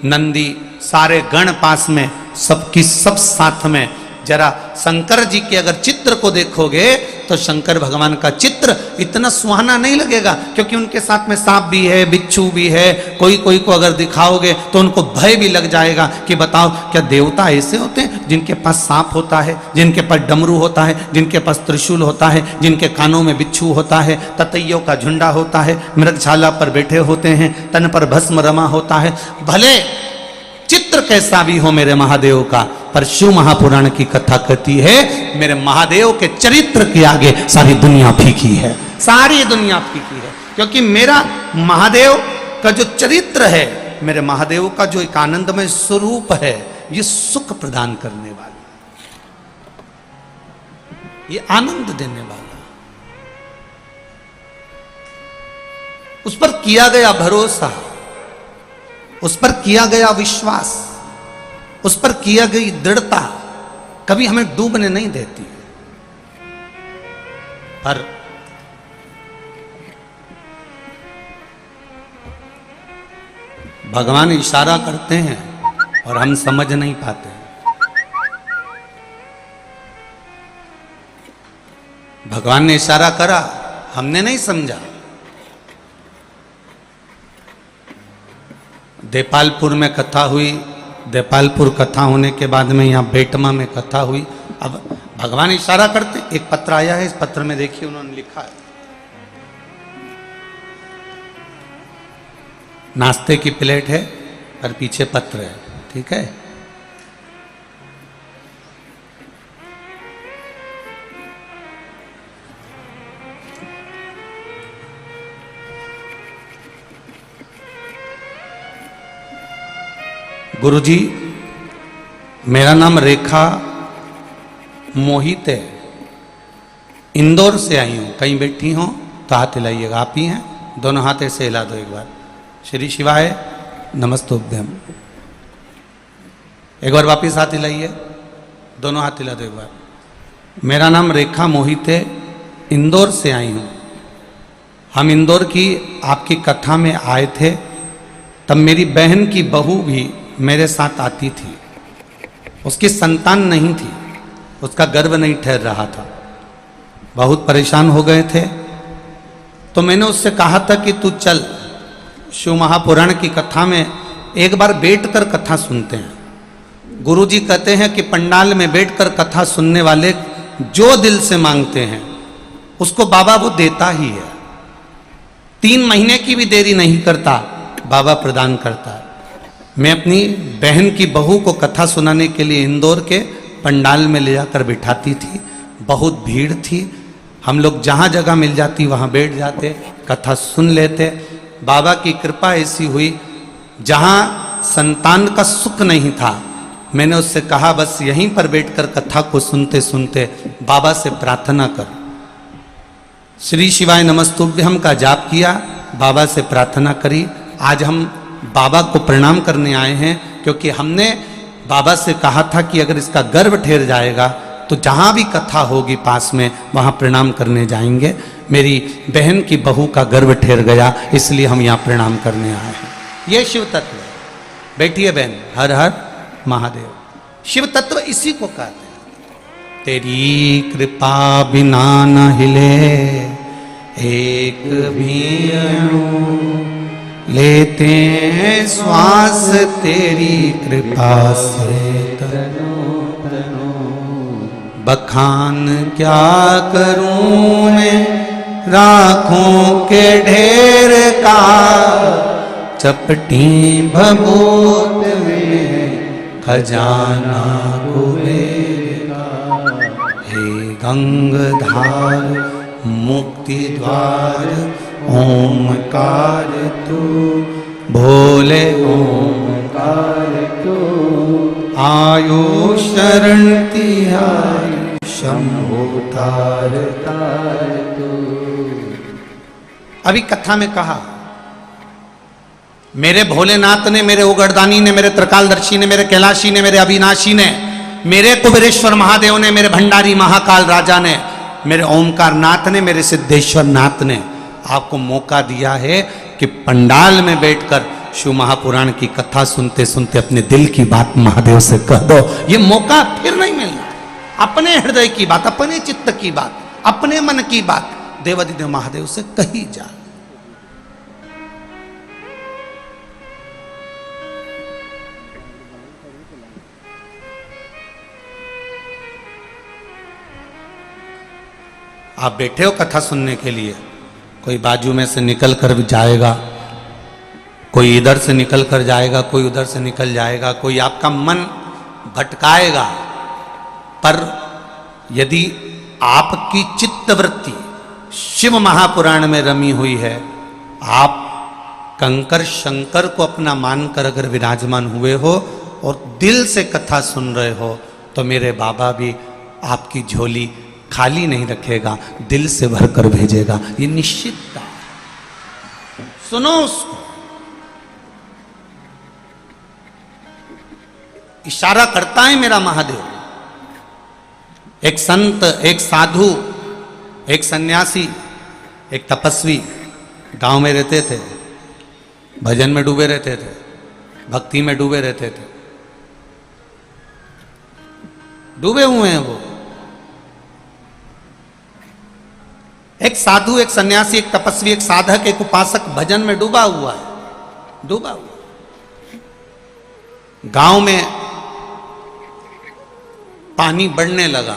नंदी, सारे गण पास में, सबकी सब साथ में। जरा शंकर जी के अगर चित्र को देखोगे तो शंकर भगवान का चित्र इतना सुहाना नहीं लगेगा, क्योंकि उनके साथ में सांप भी है, बिच्छू भी है। कोई कोई को अगर दिखाओगे तो उनको भय भी लग जाएगा कि बताओ क्या देवता ऐसे होते हैं जिनके पास सांप होता है, जिनके पास डमरू होता है, जिनके पास त्रिशूल होता है, जिनके कानों में बिच्छू होता है, ततैयों का झुंडा होता है, मृगशाला पर बैठे होते हैं, तन पर भस्म रमा होता है। भले चित्र कैसा भी हो मेरे महादेव का, पर शिव महापुराण की कथा कहती है मेरे महादेव के चरित्र के आगे सारी दुनिया फीकी है, सारी दुनिया फीकी है। क्योंकि मेरा महादेव का जो चरित्र है, मेरे महादेव का जो एक आनंदमय स्वरूप है, ये सुख प्रदान करने वाला, ये आनंद देने वाला, उस पर किया गया भरोसा, उस पर किया गया विश्वास, उस पर किया गई दृढ़ता कभी हमें डूबने नहीं देती। पर भगवान इशारा करते हैं और हम समझ नहीं पाते। भगवान ने इशारा करा, हमने नहीं समझा। देपालपुर में कथा हुई, देपालपुर कथा होने के बाद में यहाँ बेटमा में कथा हुई। अब भगवान इशारा करते, एक पत्र आया है, इस पत्र में देखिए उन्होंने लिखा है, नाश्ते की प्लेट है और पीछे पत्र है, ठीक है। गुरुजी, मेरा नाम रेखा मोहित है, इंदौर से आई हूँ। कहीं बैठी हो तो हाथ हिलाइएगा। आप ही हैं? दोनों हाथ ऐसे हिला दो एक बार। श्री शिवाय नमस्तुभ्यम। एक बार वापिस हाथ हिलाइए, दोनों हाथ हिला दो एक बार। मेरा नाम रेखा मोहित है, इंदौर से आई हूँ। हम इंदौर की आपकी कथा में आए थे, तब मेरी बहन की बहू भी मेरे साथ आती थी। उसकी संतान नहीं थी, उसका गर्भ नहीं ठहर रहा था, बहुत परेशान हो गए थे। तो मैंने उससे कहा था कि तू चल, शिव महापुराण की कथा में एक बार बैठकर कथा सुनते हैं। गुरुजी कहते हैं कि पंडाल में बैठकर कथा सुनने वाले जो दिल से मांगते हैं उसको बाबा वो देता ही है। 3 महीने की भी देरी नहीं करता, बाबा प्रदान करता है। मैं अपनी बहन की बहू को कथा सुनाने के लिए इंदौर के पंडाल में ले जाकर बिठाती थी। बहुत भीड़ थी, हम लोग जहाँ जगह मिल जाती वहाँ बैठ जाते, कथा सुन लेते। बाबा की कृपा ऐसी हुई, जहाँ संतान का सुख नहीं था, मैंने उससे कहा बस यहीं पर बैठकर कथा को सुनते सुनते बाबा से प्रार्थना कर। श्री शिवाय नमस्तुभ्यम का जाप किया, बाबा से प्रार्थना करी। आज हम बाबा को प्रणाम करने आए हैं, क्योंकि हमने बाबा से कहा था कि अगर इसका गर्भ ठहर जाएगा तो जहाँ भी कथा होगी पास में वहाँ प्रणाम करने जाएंगे। मेरी बहन की बहू का गर्भ ठहर गया, इसलिए हम यहाँ प्रणाम करने आए हैं। ये शिव तत्व है। बैठिए बहन, हर हर महादेव। शिव तत्व इसी को कहते हैं। तेरी कृपा बिना न हिले एक भी अणु, लेते हैं श्वास तेरी कृपा से तनो तनो। बखान क्या करूं मैं राखों के ढेर का, चपटी भभूत में खजाना कुबेर का। हे गंगधार मुक्ति द्वार ओमकार तू, भोले ओमकार तू। आयु शरण तिहारी शंभो तार तार तू। अभी कथा में कहा, मेरे भोलेनाथ ने, मेरे उगड़दानी ने, मेरे त्रिकालदर्शी ने, मेरे कैलाशी ने, मेरे अविनाशी ने, मेरे कुबेरेश्वर महादेव ने, मेरे भंडारी महाकाल राजा ने, मेरे ओमकार नाथ ने, मेरे सिद्धेश्वर नाथ ने आपको मौका दिया है कि पंडाल में बैठकर शिव महापुराण की कथा सुनते सुनते अपने दिल की बात महादेव से कह दो। ये मौका फिर नहीं मिलना। अपने हृदय की बात, अपने चित्त की बात, अपने मन की बात देवाधिदेव महादेव से कही जा। आप बैठे हो कथा सुनने के लिए, कोई बाजू में से निकल कर भी जाएगा, कोई इधर से निकल कर जाएगा, कोई उधर से निकल जाएगा, कोई आपका मन भटकाएगा। पर यदि आपकी चित्तवृत्ति शिव महापुराण में रमी हुई है, आप कंकर शंकर को अपना मानकर अगर विराजमान हुए हो और दिल से कथा सुन रहे हो, तो मेरे बाबा भी आपकी झोली खाली नहीं रखेगा, दिल से भरकर भेजेगा। ये निश्चित है। सुनो उसको। इशारा करता है मेरा महादेव। एक संत, एक साधु, एक सन्यासी, एक तपस्वी गांव में रहते थे, भजन में डूबे रहते थे, भक्ति में डूबे रहते थे, डूबे हुए हैं वो। एक साधु, एक सन्यासी, एक तपस्वी, एक साधक, एक उपासक भजन में डूबा हुआ है, डूबा हुआ। गांव में पानी बढ़ने लगा,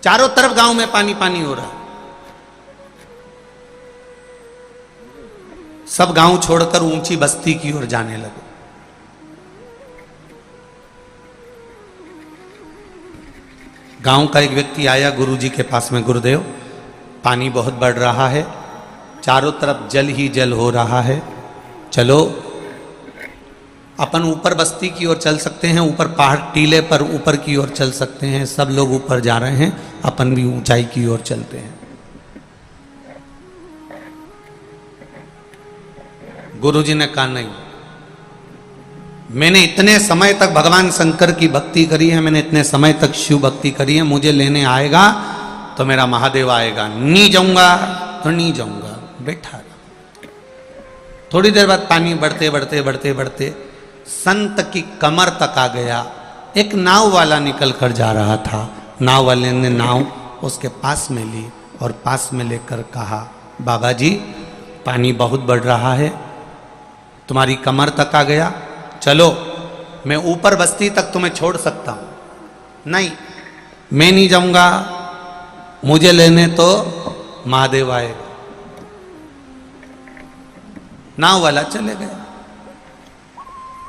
चारों तरफ गांव में पानी पानी हो रहा। सब गांव छोड़कर ऊंची बस्ती की ओर जाने लगे। गांव का एक व्यक्ति आया गुरुजी के पास में, गुरुदेव पानी बहुत बढ़ रहा है, चारों तरफ जल ही जल हो रहा है, चलो अपन ऊपर बस्ती की ओर चल सकते हैं, ऊपर पहाड़ टीले पर ऊपर की ओर चल सकते हैं, सब लोग ऊपर जा रहे हैं, अपन भी ऊंचाई की ओर चलते हैं। गुरुजी ने कहा नहीं, मैंने इतने समय तक भगवान शंकर की भक्ति करी है, मैंने इतने समय तक शिव भक्ति करी है, मुझे लेने आएगा तो मेरा महादेव आएगा, नहीं जाऊंगा तो नहीं जाऊंगा। बैठा थोड़ी देर बाद पानी बढ़ते बढ़ते बढ़ते बढ़ते संत की कमर तक आ गया। एक नाव वाला निकल कर जा रहा था। नाव वाले ने नाव उसके पास में ली और पास में लेकर कहा, बाबा जी पानी बहुत बढ़ रहा है, तुम्हारी कमर तक आ गया, चलो मैं ऊपर बस्ती तक तुम्हें छोड़ सकता हूं। नहीं, मैं नहीं जाऊंगा, मुझे लेने तो महादेव आएगा। नाव वाला चले गया।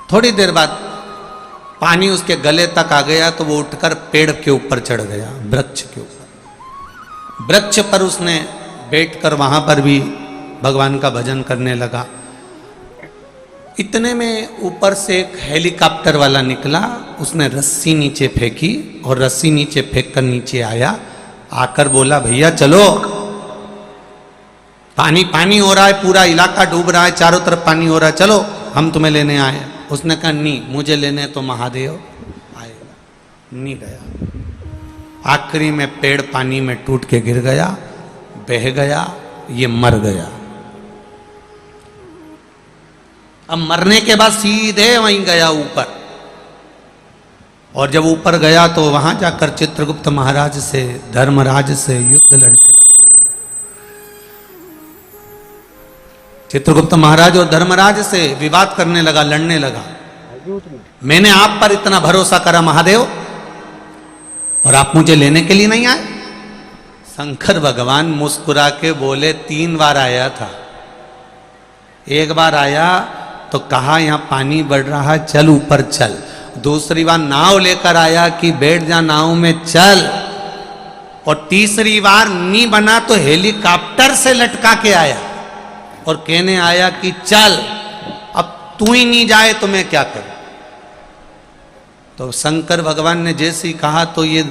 थोड़ी देर बाद पानी उसके गले तक आ गया तो वो उठकर पेड़ के ऊपर चढ़ गया, वृक्ष के ऊपर। वृक्ष पर उसने बैठकर वहां पर भी भगवान का भजन करने लगा। इतने में ऊपर से एक हेलीकॉप्टर वाला निकला, उसने रस्सी नीचे फेंकी और रस्सी नीचे फेंक कर नीचे आया, आकर बोला, भैया चलो, पानी पानी हो रहा है, पूरा इलाका डूब रहा है, चारों तरफ पानी हो रहा है, चलो हम तुम्हें लेने आए। उसने कहा नहीं, मुझे लेने तो महादेव आएगा। नहीं गया। आखिरी में पेड़ पानी में टूट के गिर गया, बह गया, ये मर गया। अब मरने के बाद सीधे वहीं गया ऊपर, और जब ऊपर गया तो वहां जाकर चित्रगुप्त महाराज से, धर्मराज से युद्ध लड़ने लगा। चित्रगुप्त महाराज और धर्मराज से विवाद करने लगा, लड़ने लगा। मैंने आप पर इतना भरोसा करा महादेव, और आप मुझे लेने के लिए नहीं आए। शंकर भगवान मुस्कुरा के बोले, 3 बार आया था। एक बार आया तो कहा यहां पानी बढ़ रहा है, चल ऊपर चल। दूसरी बार नाव लेकर आया कि बैठ जा नाव में, चल। और तीसरी बार नहीं बना तो हेलीकॉप्टर से लटका के आया और कहने आया कि चल, अब तू ही नहीं जाए तो मैं क्या करूं। तो शंकर भगवान ने जैसे ही कहा तो ये